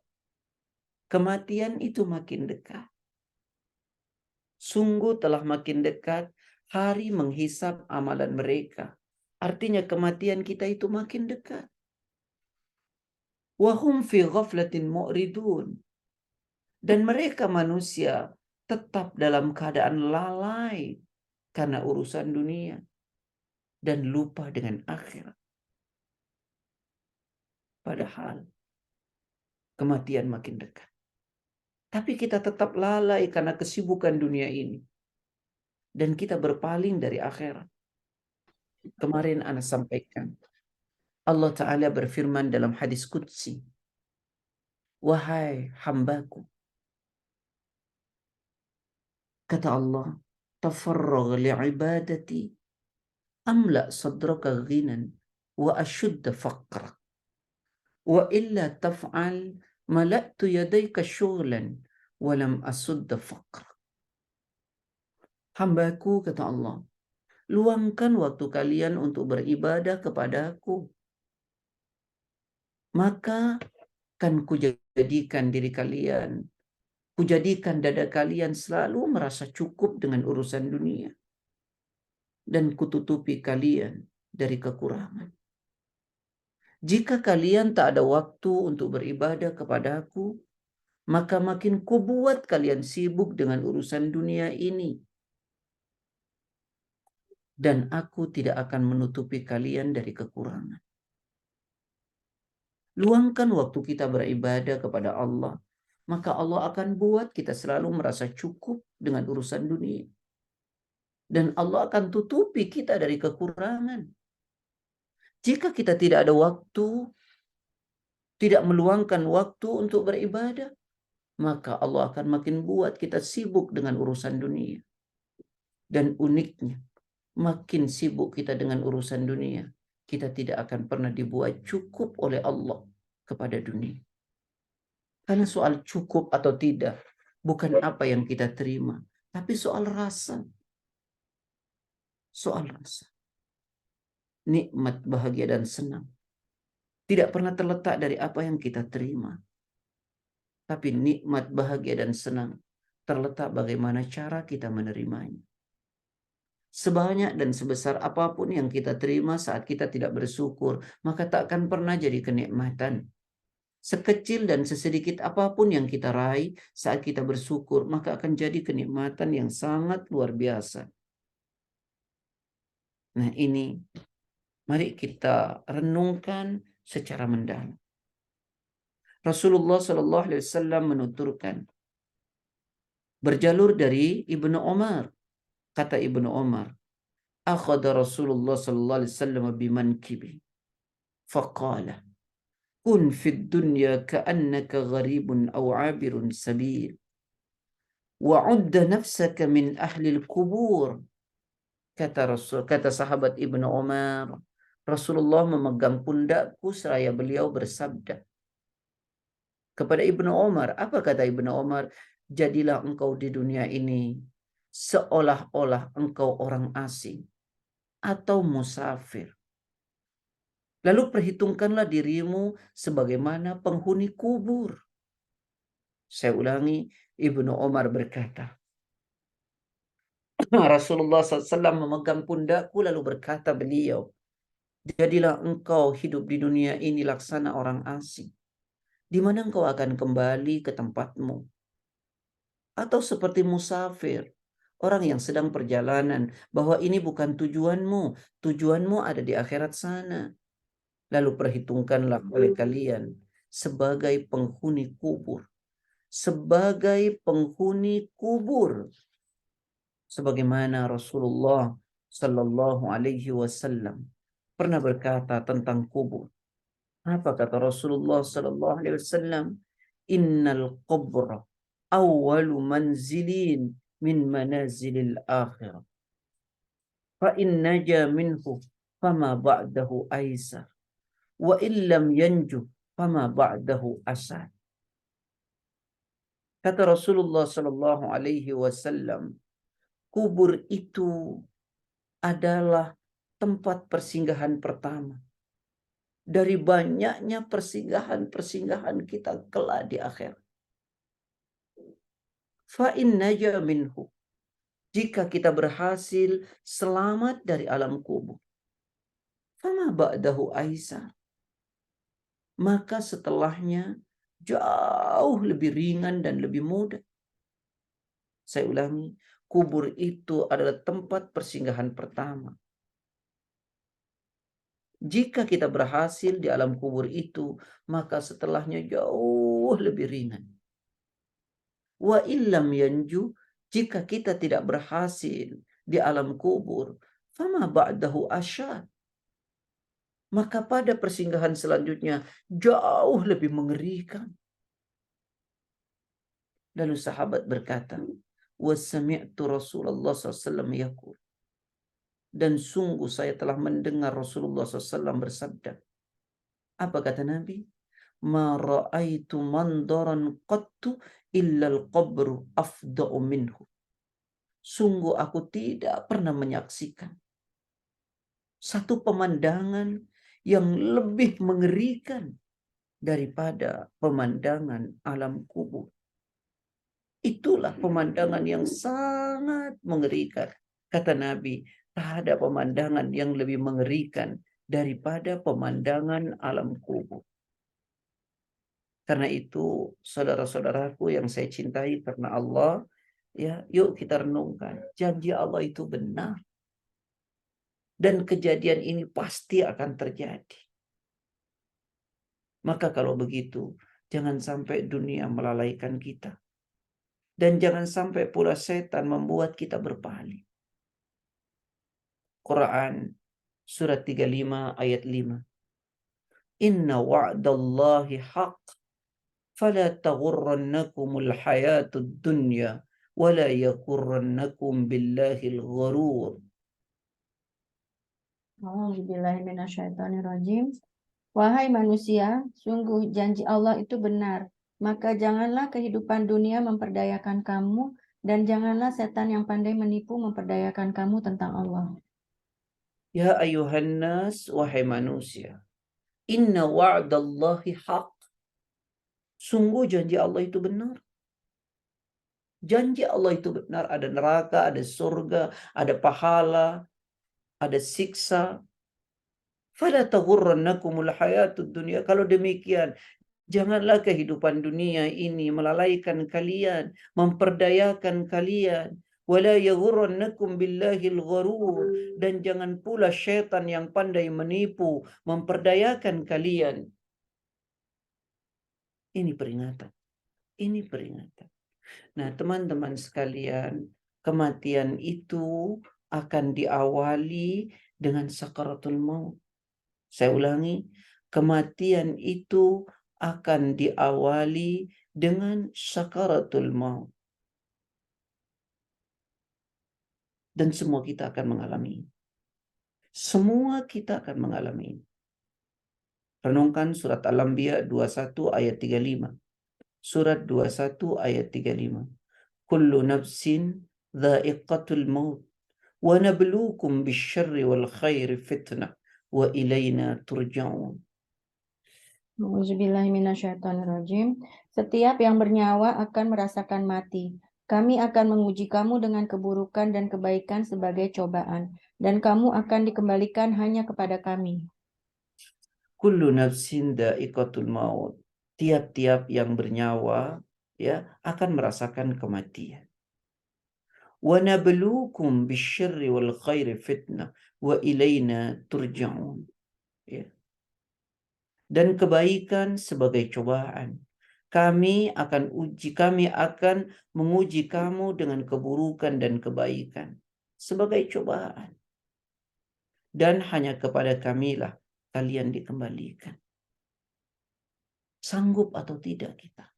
Kematian itu makin dekat. Sungguh telah makin dekat hari menghisap amalan mereka. Artinya kematian kita itu makin dekat. Wahum fi ghaflatin mu'ridun. Dan mereka manusia tetap dalam keadaan lalai karena urusan dunia dan lupa dengan akhirat. Padahal kematian makin dekat. Tapi kita tetap lalai karena kesibukan dunia ini. Dan kita berpaling dari akhirat. Kemarin Ana sampaikan, Allah Ta'ala berfirman dalam hadis Qudsi, wahai hambaku, kata Allah, tafarragh li'ibadati amla sadraka ghinan wa ashudda faqrak wa illa taf'al mala'tu yadayka syughlan wa lam asudda faqrak. Hambaku, kata Allah, luangkan waktu kalian untuk beribadah kepadaku, maka kan kujadikan diri kalian, kujadikan dada kalian selalu merasa cukup dengan urusan dunia, dan kututupi kalian dari kekurangan. Jika kalian tak ada waktu untuk beribadah kepadaku, maka makin kubuat kalian sibuk dengan urusan dunia ini. Dan aku tidak akan menutupi kalian dari kekurangan. Luangkan waktu kita beribadah kepada Allah, maka Allah akan buat kita selalu merasa cukup dengan urusan dunia. Dan Allah akan tutupi kita dari kekurangan. Jika kita tidak ada waktu, tidak meluangkan waktu untuk beribadah, maka Allah akan makin buat kita sibuk dengan urusan dunia. Dan uniknya, makin sibuk kita dengan urusan dunia, kita tidak akan pernah dibuat cukup oleh Allah kepada dunia. Karena soal cukup atau tidak bukan apa yang kita terima, tapi soal rasa. Soal rasa. Nikmat, bahagia, dan senang tidak pernah terletak dari apa yang kita terima. Tapi nikmat, bahagia, dan senang terletak bagaimana cara kita menerimanya. Sebanyak dan sebesar apapun yang kita terima saat kita tidak bersyukur, maka takkan pernah jadi kenikmatan. Sekecil dan sesedikit apapun yang kita raih saat kita bersyukur, maka akan jadi kenikmatan yang sangat luar biasa. Nah ini, mari kita renungkan secara mendalam. Rasulullah SAW menuturkan, berjalur dari Ibnu Umar. Kata Ibnu Umar, akhadha Rasulullah SAW bimankibi, faqala, kun fid dunya ka'annaka gharibun aw 'abirun sabil, Wa'udda nafsaka min ahlil kubur. Kata sahabat Ibnu Umar, Rasulullah memegang pundakku seraya beliau bersabda kepada Ibnu Umar. Apa kata Ibnu Umar? Jadilah engkau di dunia ini seolah-olah engkau orang asing atau musafir. Lalu perhitungkanlah dirimu sebagaimana penghuni kubur. Saya ulangi, Ibnu Umar berkata, Rasulullah SAW memegang pundakku lalu berkata beliau, jadilah engkau hidup di dunia ini laksana orang asing, di mana engkau akan kembali ke tempatmu. Atau seperti musafir, orang yang sedang perjalanan, bahwa ini bukan tujuanmu, tujuanmu ada di akhirat sana. Lalu perhitungkanlah oleh kalian sebagai penghuni kubur. Sebagai penghuni kubur. Sebagaimana Rasulullah Sallallahu Alaihi Wasallam pernah berkata tentang kubur. Apa kata Rasulullah Sallallahu Alaihi Wasallam? Innal qabra awwalu manzilin min manazilil akhirah. Fa in naja minhu fama ba'dahu aisar. Wa illam yanju fama ba'dahu asad. Kata Rasulullah Sallallahu Alaihi Wasallam, kubur itu adalah tempat persinggahan pertama dari banyaknya persinggahan-persinggahan kita kelak di akhirat. Fa in naja minhu, jika kita berhasil selamat dari alam kubur, fama ba'dahu aisar, maka setelahnya jauh lebih ringan dan lebih mudah. Saya ulangi, kubur itu adalah tempat persinggahan pertama. Jika kita berhasil di alam kubur itu, maka setelahnya jauh lebih ringan. Wa illam yanju, jika kita tidak berhasil di alam kubur, fama ba'dahu asyad, maka pada persinggahan selanjutnya jauh lebih mengerikan. Lalu sahabat berkata, wa sami'tu Rasulullah SAW yaqul, dan sungguh saya telah mendengar Rasulullah SAW bersabda. Apa kata Nabi? Ma ra'aitu mandaran qattu illa al-qabru afda'u minhu. Sungguh aku tidak pernah menyaksikan satu pemandangan yang lebih mengerikan daripada pemandangan alam kubur. Itulah pemandangan yang sangat mengerikan. Kata Nabi, tak ada pemandangan yang lebih mengerikan daripada pemandangan alam kubur. Karena itu, saudara-saudaraku yang saya cintai karena Allah, ya, yuk kita renungkan, janji Allah itu benar. Dan kejadian ini pasti akan terjadi. Maka kalau begitu, jangan sampai dunia melalaikan kita. Dan jangan sampai pula setan membuat kita berpaling. Quran surat 35 ayat 5. Inna wa'dallahi haq, fala taghurrannakumul hayatud dunya, wala yaghurrannakum billahil gharur. A'udzubillahiminasyaitonirrajim. Wahai manusia, sungguh janji Allah itu benar. Maka janganlah kehidupan dunia memperdayakan kamu, dan janganlah setan yang pandai menipu memperdayakan kamu tentang Allah. Ya ayuhan nas, wahai manusia, inna wa'dallahi haq. Sungguh janji Allah itu benar. Janji Allah itu benar. Ada neraka, ada surga, ada pahala, ada siksa. Fala taghurrannakumul hayatud dunya. Kalau demikian, janganlah kehidupan dunia ini melalaikan kalian, memperdayakan kalian. Wala yaghurrannakum billahil gharur, dan jangan pula syaitan yang pandai menipu memperdayakan kalian. Ini peringatan. Ini peringatan. Nah, teman-teman sekalian, kematian itu akan diawali dengan sakaratul maut. Saya ulangi, kematian itu akan diawali dengan sakaratul maut. Dan semua kita akan mengalami. Semua kita akan mengalami. Renungkan surat Al-Anbiya 21 ayat 35. Surat 21 ayat 35. Kullu nafsin dha'iqatul maut wa nabluukum bisyarri wal khairi fitnah wa ilaina turja'un. Auzubillahiminasyaitonirrajim. Setiap yang bernyawa akan merasakan mati. Kami akan menguji kamu dengan keburukan dan kebaikan sebagai cobaan, dan kamu akan dikembalikan hanya kepada kami. Kullu nafsin dha'iqatul maut. Tiap-tiap yang bernyawa ya akan merasakan kematian. Wa nabluukum bisyarri wal khairi fitnah wa ilaina turja'un. Ya. Dan kebaikan sebagai cobaan. Kami akan menguji kamu dengan keburukan dan kebaikan sebagai cobaan. Dan hanya kepada kamilah kalian dikembalikan. Sanggup atau tidak kita?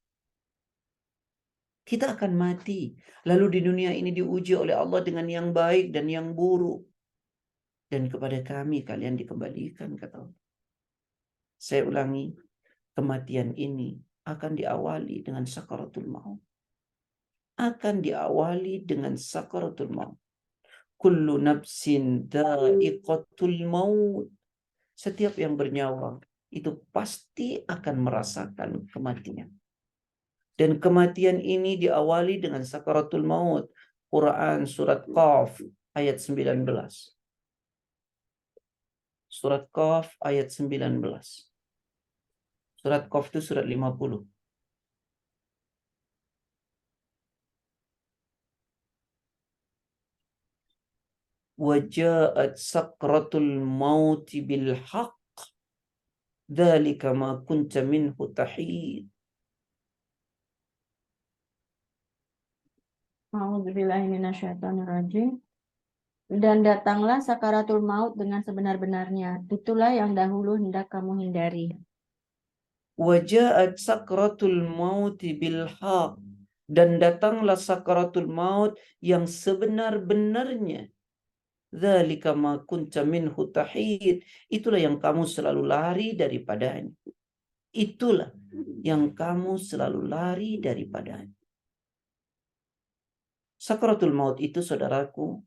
Kita akan mati. Lalu di dunia ini diuji oleh Allah dengan yang baik dan yang buruk. Dan kepada kami kalian dikembalikan, kata Allah. Saya ulangi, kematian ini akan diawali dengan sakaratul maut. Akan diawali dengan sakaratul maut. Kullu nafsin dha'iqatul maut. Setiap yang bernyawa itu pasti akan merasakan kematian. Dan kematian ini diawali dengan sakaratul maut. Quran surat Qaf ayat 19. Surat Qaf ayat 19. Surat Qaf itu surat 50. Waja'at sakratul mauti bil haqq. Dzalika ma kunta minhu tahid. Auzubillahiminasyaitonirrajim. Dan datanglah sakaratul maut dengan sebenar-benarnya. Itulah yang dahulu hendak kamu hindari. Waja'at sakratul mauti bil haqq. Dan datanglah sakaratul maut yang sebenar-benarnya. Dzalika ma kunta minhu tahid. Itulah yang kamu selalu lari daripadanya. Itulah yang kamu selalu lari daripadanya. Sakaratul maut itu, saudaraku,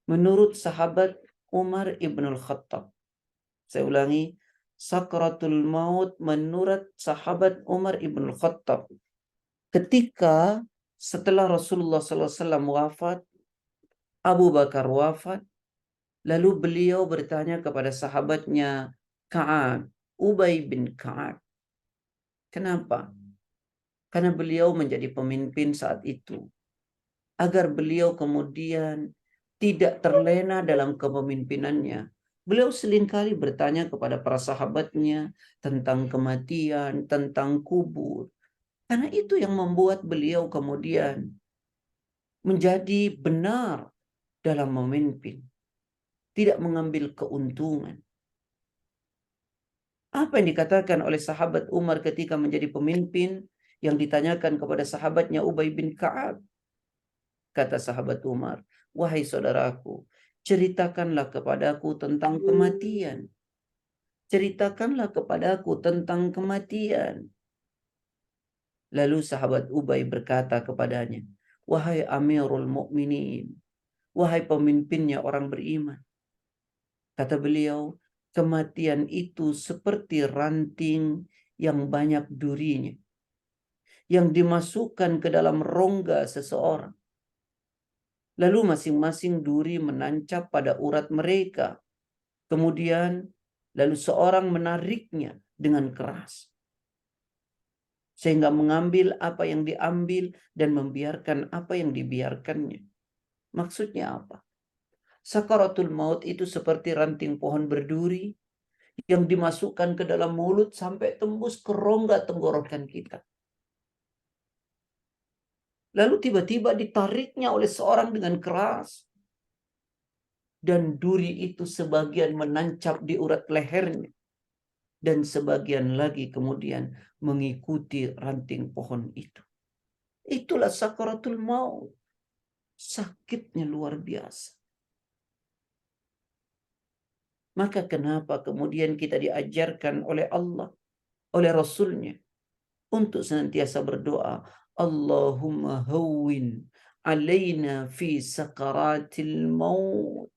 menurut sahabat Umar ibn Khattab. Saya ulangi, sakaratul maut menurut sahabat Umar ibn Khattab. Ketika setelah Rasulullah SAW wafat, Abu Bakar wafat, lalu beliau bertanya kepada sahabatnya Ka'ab, Ubay bin Ka'ab. Kenapa? Karena beliau menjadi pemimpin saat itu. Agar beliau kemudian tidak terlena dalam kepemimpinannya. Beliau seringkali bertanya kepada para sahabatnya tentang kematian, tentang kubur. Karena itu yang membuat beliau kemudian menjadi benar dalam memimpin. Tidak mengambil keuntungan. Apa yang dikatakan oleh sahabat Umar ketika menjadi pemimpin yang ditanyakan kepada sahabatnya Ubay bin Ka'ab? Kata sahabat Umar, wahai saudaraku, ceritakanlah kepadaku tentang kematian. Ceritakanlah kepadaku tentang kematian. Lalu sahabat Ubay berkata kepadanya, wahai Amirul Mukminin, wahai pemimpinnya orang beriman. Kata beliau, kematian itu seperti ranting yang banyak durinya, yang dimasukkan ke dalam rongga seseorang. Lalu masing-masing duri menancap pada urat mereka. Kemudian lalu seorang menariknya dengan keras. Sehingga mengambil apa yang diambil dan membiarkan apa yang dibiarkannya. Maksudnya apa? Sakaratul maut itu seperti ranting pohon berduri yang dimasukkan ke dalam mulut sampai tembus ke rongga tenggorokan kita. Lalu tiba-tiba ditariknya oleh seorang dengan keras. Dan duri itu sebagian menancap di urat lehernya. Dan sebagian lagi kemudian mengikuti ranting pohon itu. Itulah sakaratul maut. sakitnya luar biasa. Maka kenapa kemudian kita diajarkan oleh Allah, oleh Rasulnya, untuk senantiasa berdoa, Allahumma hawwin alaina fi sakaratil maut.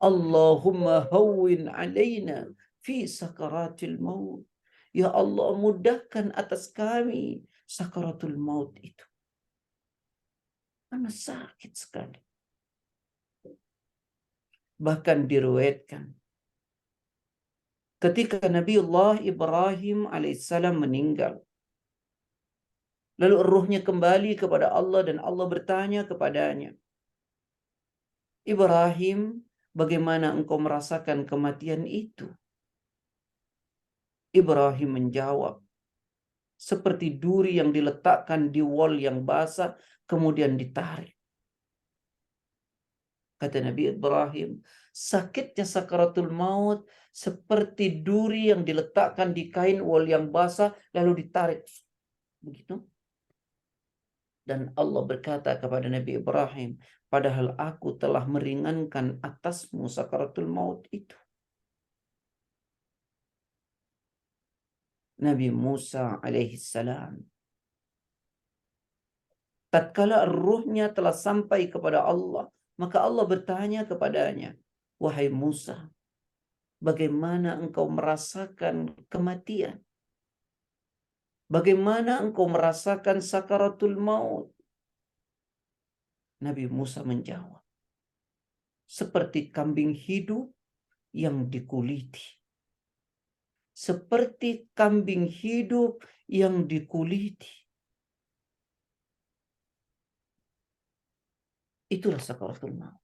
Allahumma hawwin alaina fi sakaratil maut. Ya Allah, mudahkan atas kami sakaratul maut itu. Karena sakit sekali. Bahkan diriwayatkan ketika Nabiullah Ibrahim alaihissalam meninggal, lalu ruhnya kembali kepada Allah dan Allah bertanya kepadanya, Ibrahim, bagaimana engkau merasakan kematian itu? Ibrahim menjawab, seperti duri yang diletakkan di wol yang basah, kemudian ditarik. Kata Nabi Ibrahim, sakitnya sakaratul maut seperti duri yang diletakkan di kain wol yang basah, lalu ditarik. Begitu. Dan Allah berkata kepada Nabi Ibrahim, padahal aku telah meringankan atasmu sakaratul maut itu. Nabi Musa alaihissalam, tatkala ruhnya telah sampai kepada Allah, maka Allah bertanya kepadanya, wahai Musa, bagaimana engkau merasakan kematian? Bagaimana engkau merasakan sakaratul maut? Nabi Musa menjawab, seperti kambing hidup yang dikuliti. Seperti kambing hidup yang dikuliti. Itulah sakaratul maut.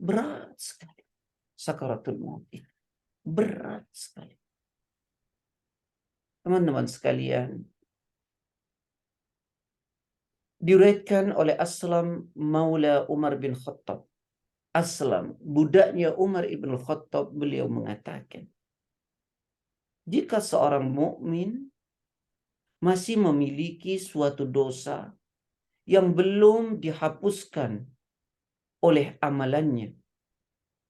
Berat sekali. Sakaratul maut itu. Berat sekali. Teman-teman sekalian, diriwayatkan oleh Aslam Maula Umar bin Khattab. Aslam, budaknya Umar ibn Khattab, beliau mengatakan, jika seorang mukmin masih memiliki suatu dosa yang belum dihapuskan oleh amalannya,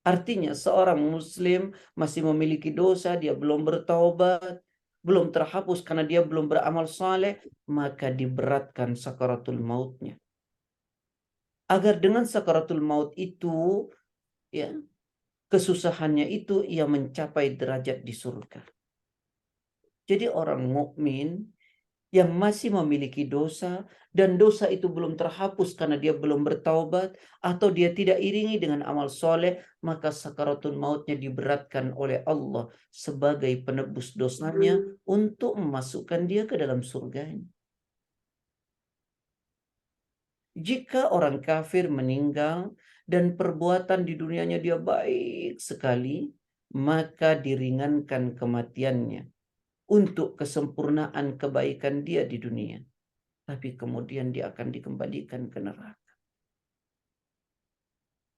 artinya seorang muslim masih memiliki dosa, dia belum bertaubat, belum terhapus karena dia belum beramal saleh, maka diberatkan sakaratul mautnya. Agar dengan sakaratul maut itu, ya, kesusahannya itu ia mencapai derajat di surga. Jadi orang mukmin yang masih memiliki dosa dan dosa itu belum terhapus karena dia belum bertaubat atau dia tidak iringi dengan amal soleh, maka sakaratul mautnya diberatkan oleh Allah sebagai penebus dosanya untuk memasukkan dia ke dalam surganya. Jika orang kafir meninggal dan perbuatan di dunianya dia baik sekali, maka diringankan kematiannya untuk kesempurnaan kebaikan dia di dunia. Tapi kemudian dia akan dikembalikan ke neraka.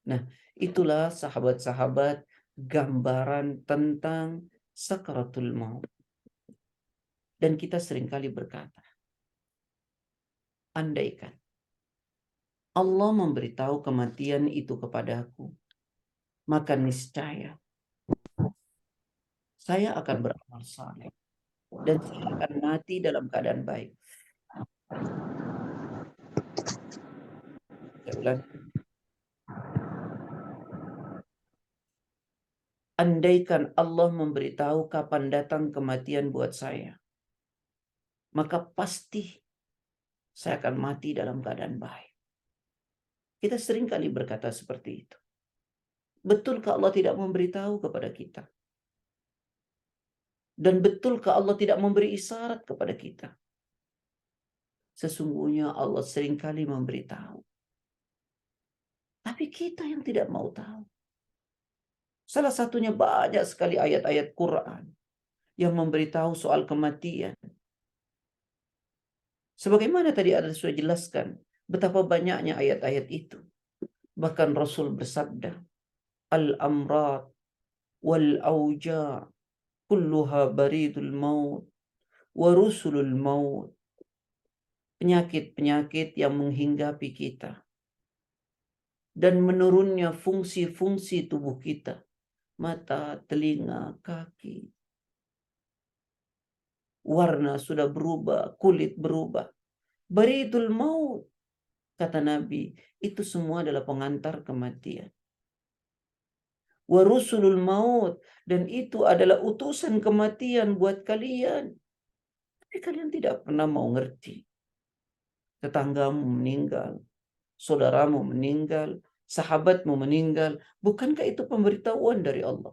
Nah, itulah sahabat-sahabat gambaran tentang sakaratul maut. Dan kita seringkali berkata, andaikan Allah memberitahu kematian itu kepadaku, maka niscaya saya akan beramal saleh dan saya akan mati dalam keadaan baik. Saya ulangi. Andaikan Allah memberitahu kapan datang kematian buat saya, maka pasti saya akan mati dalam keadaan baik. Kita seringkali berkata seperti itu. Betulkah Allah tidak memberitahu kepada kita? Dan betulkah Allah tidak memberi isyarat kepada kita? Sesungguhnya Allah seringkali memberitahu. Tapi kita yang tidak mau tahu. Salah satunya banyak sekali ayat-ayat Quran yang memberitahu soal kematian. Sebagaimana tadi ada sudah jelaskan betapa banyaknya ayat-ayat itu. Bahkan Rasul bersabda, al-amrat wal-auja kulluha baridul maut wa rusulul maut. Penyakit-penyakit yang menghinggapi kita, dan menurunnya fungsi-fungsi tubuh kita. Mata, telinga, kaki. Warna sudah berubah, kulit berubah. Baritul maut, kata Nabi, itu semua adalah pengantar kematian. Warusulul maut, dan itu adalah utusan kematian buat kalian. Tapi kalian tidak pernah mau ngerti. Tetanggamu meninggal, saudaramu meninggal, sahabatmu meninggal. Bukankah itu pemberitahuan dari Allah?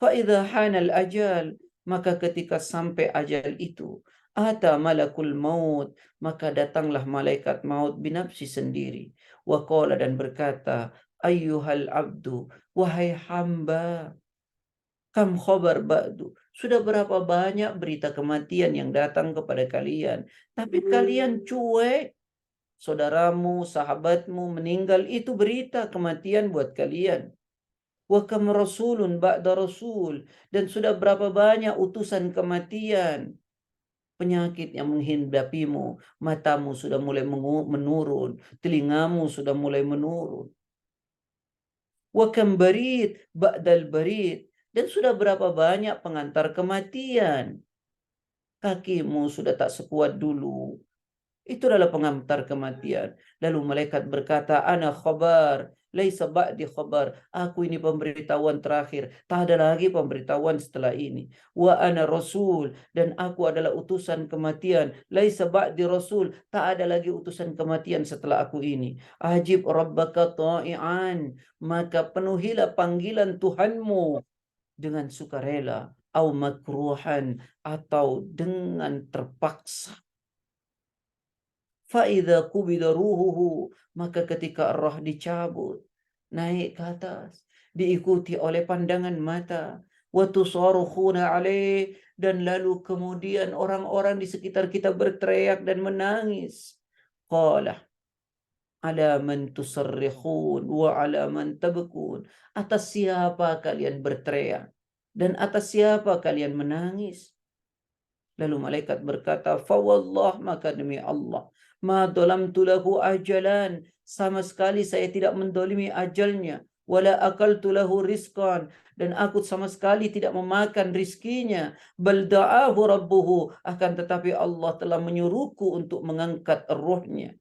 Fa'idha hanal ajal, maka ketika sampai ajal itu, ata malakul maut, maka datanglah malaikat maut binafsi sendiri. Wa qala, dan berkata, ayyuhal abdu, wahai hamba, kam khobar ba'du, sudah berapa banyak berita kematian yang datang kepada kalian, tapi kalian cuek. Saudaramu, sahabatmu meninggal, itu berita kematian buat kalian. Wa kam rasulun ba'da rasul, dan sudah berapa banyak utusan kematian. Penyakit yang menghadapimu, matamu sudah mulai menurun, telingamu sudah mulai menurun. Wa kam barid ba'dal barid, dan sudah berapa banyak pengantar kematian. Kakimu sudah tak sekuat dulu. Itu adalah pengantar kematian. Lalu malaikat berkata, ana khabar, laisa ba'di khabar. Aku ini pemberitahuan terakhir. Tak ada lagi pemberitahuan setelah ini. Wa ana rasul, dan aku adalah utusan kematian. Laisa ba'di rasul. Tak ada lagi utusan kematian setelah aku ini. Ajib rabbaka ta'i'an. Maka penuhilah panggilan Tuhanmu dengan sukarela. Au makruhan, atau dengan terpaksa. Fa'idha qubida ruhuhu, maka ketika roh dicabut, naik ke atas, diikuti oleh pandangan mata, wa tusarukhuna alaih, dan lalu kemudian orang-orang di sekitar kita berteriak dan menangis. Qala, ala man tusarrikhun wa ala man tabkun, atas siapa kalian berteriak dan atas siapa kalian menangis? Lalu malaikat berkata, fawallah, maka demi Allah, ma dolamtu lahu ajalan, sama sekali saya tidak mendolimi ajalnya, wala akaltu lahu rizqan, dan aku sama sekali tidak memakan rizkinya, bal da'ahu rabbuhu, akan tetapi Allah telah menyuruhku untuk mengangkat ruhnya,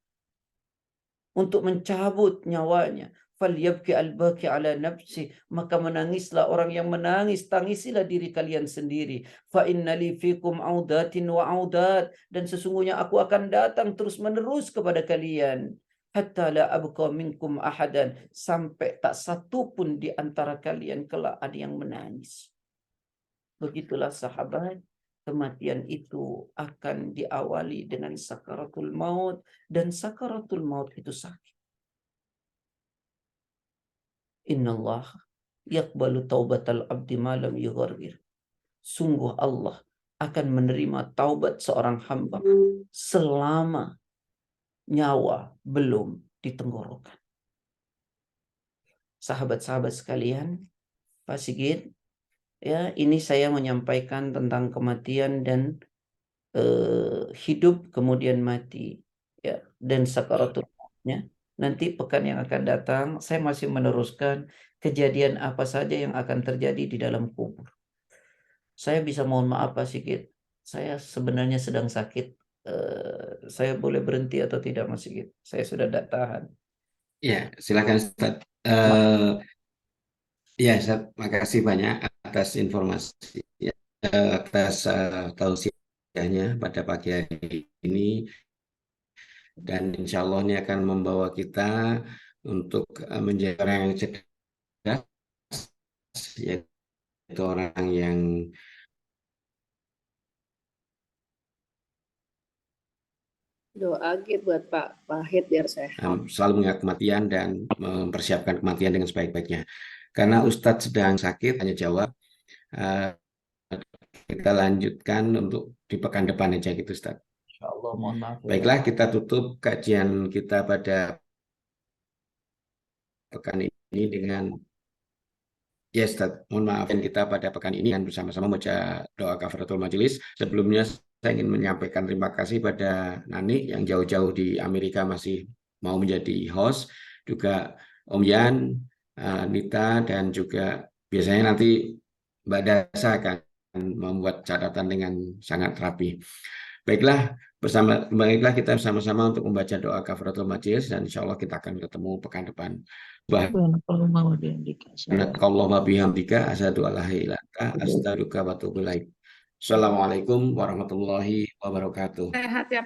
untuk mencabut nyawanya. Falyabki al-baki ala nafsi, maka menangislah orang yang menangis, tangisilah diri kalian sendiri. Fa inna li fikum audatin wa audat, dan sesungguhnya aku akan datang terus menerus kepada kalian. Hatta la abqa minkum ahadan, sampai tak satu pun di antara kalian kelak ada yang menangis. Begitulah sahabat, kematian itu akan diawali dengan sakaratul maut, dan sakaratul maut itu sakit. Innallah yaqbalu taubatal abdi malam yughargir. Sungguh Allah akan menerima taubat seorang hamba selama nyawa belum ditenggorokan. Sahabat-sahabat sekalian, Pak Sigit, ya, ini saya menyampaikan tentang kematian dan hidup kemudian mati, ya, dan sakaratul mautnya. Nanti pekan yang akan datang saya masih meneruskan kejadian apa saja yang akan terjadi di dalam kubur. Saya bisa mohon maaf Pak Sigit, saya sebenarnya sedang sakit. Saya boleh berhenti atau tidak Mas Sigit? Saya sudah tidak tahan. Ya, silakan Ustaz. Ya, Ustaz, makasih banyak atas informasi, atas tausiahnya pada pagi hari ini. Dan insya Allah ini akan membawa kita untuk menjadi orang yang cerdas, yaitu orang yang Doa gitu buat Pak Wahid biar sehat. selalu mengingat kematian dan mempersiapkan kematian dengan sebaik-baiknya. Karena Ustadz sedang sakit, hanya jawab. Kita lanjutkan untuk di pekan depan aja gitu, Ustadz. Insya Allah, mohon maaf. Baiklah, kita tutup kajian kita pada pekan ini dengan, ya Ustadz, mohon maaf, kita pada pekan ini kan bersama-sama membaca doa kafaratul majelis. Sebelumnya saya ingin menyampaikan terima kasih pada Nani yang jauh-jauh di Amerika masih mau menjadi host, juga Om Yan, Nita, dan juga biasanya nanti Mbak Dasa akan membuat catatan dengan sangat rapi. Baiklah, baiklah kita sama-sama untuk membaca doa kafaratul majelis, dan insya Allah kita akan ketemu pekan depan. Subhanakallahumma bihamdika asyhadu an la ilaha illa anta astaghfiruka wa atubu ilaik. Assalamualaikum warahmatullahi wabarakatuh. Sehat ya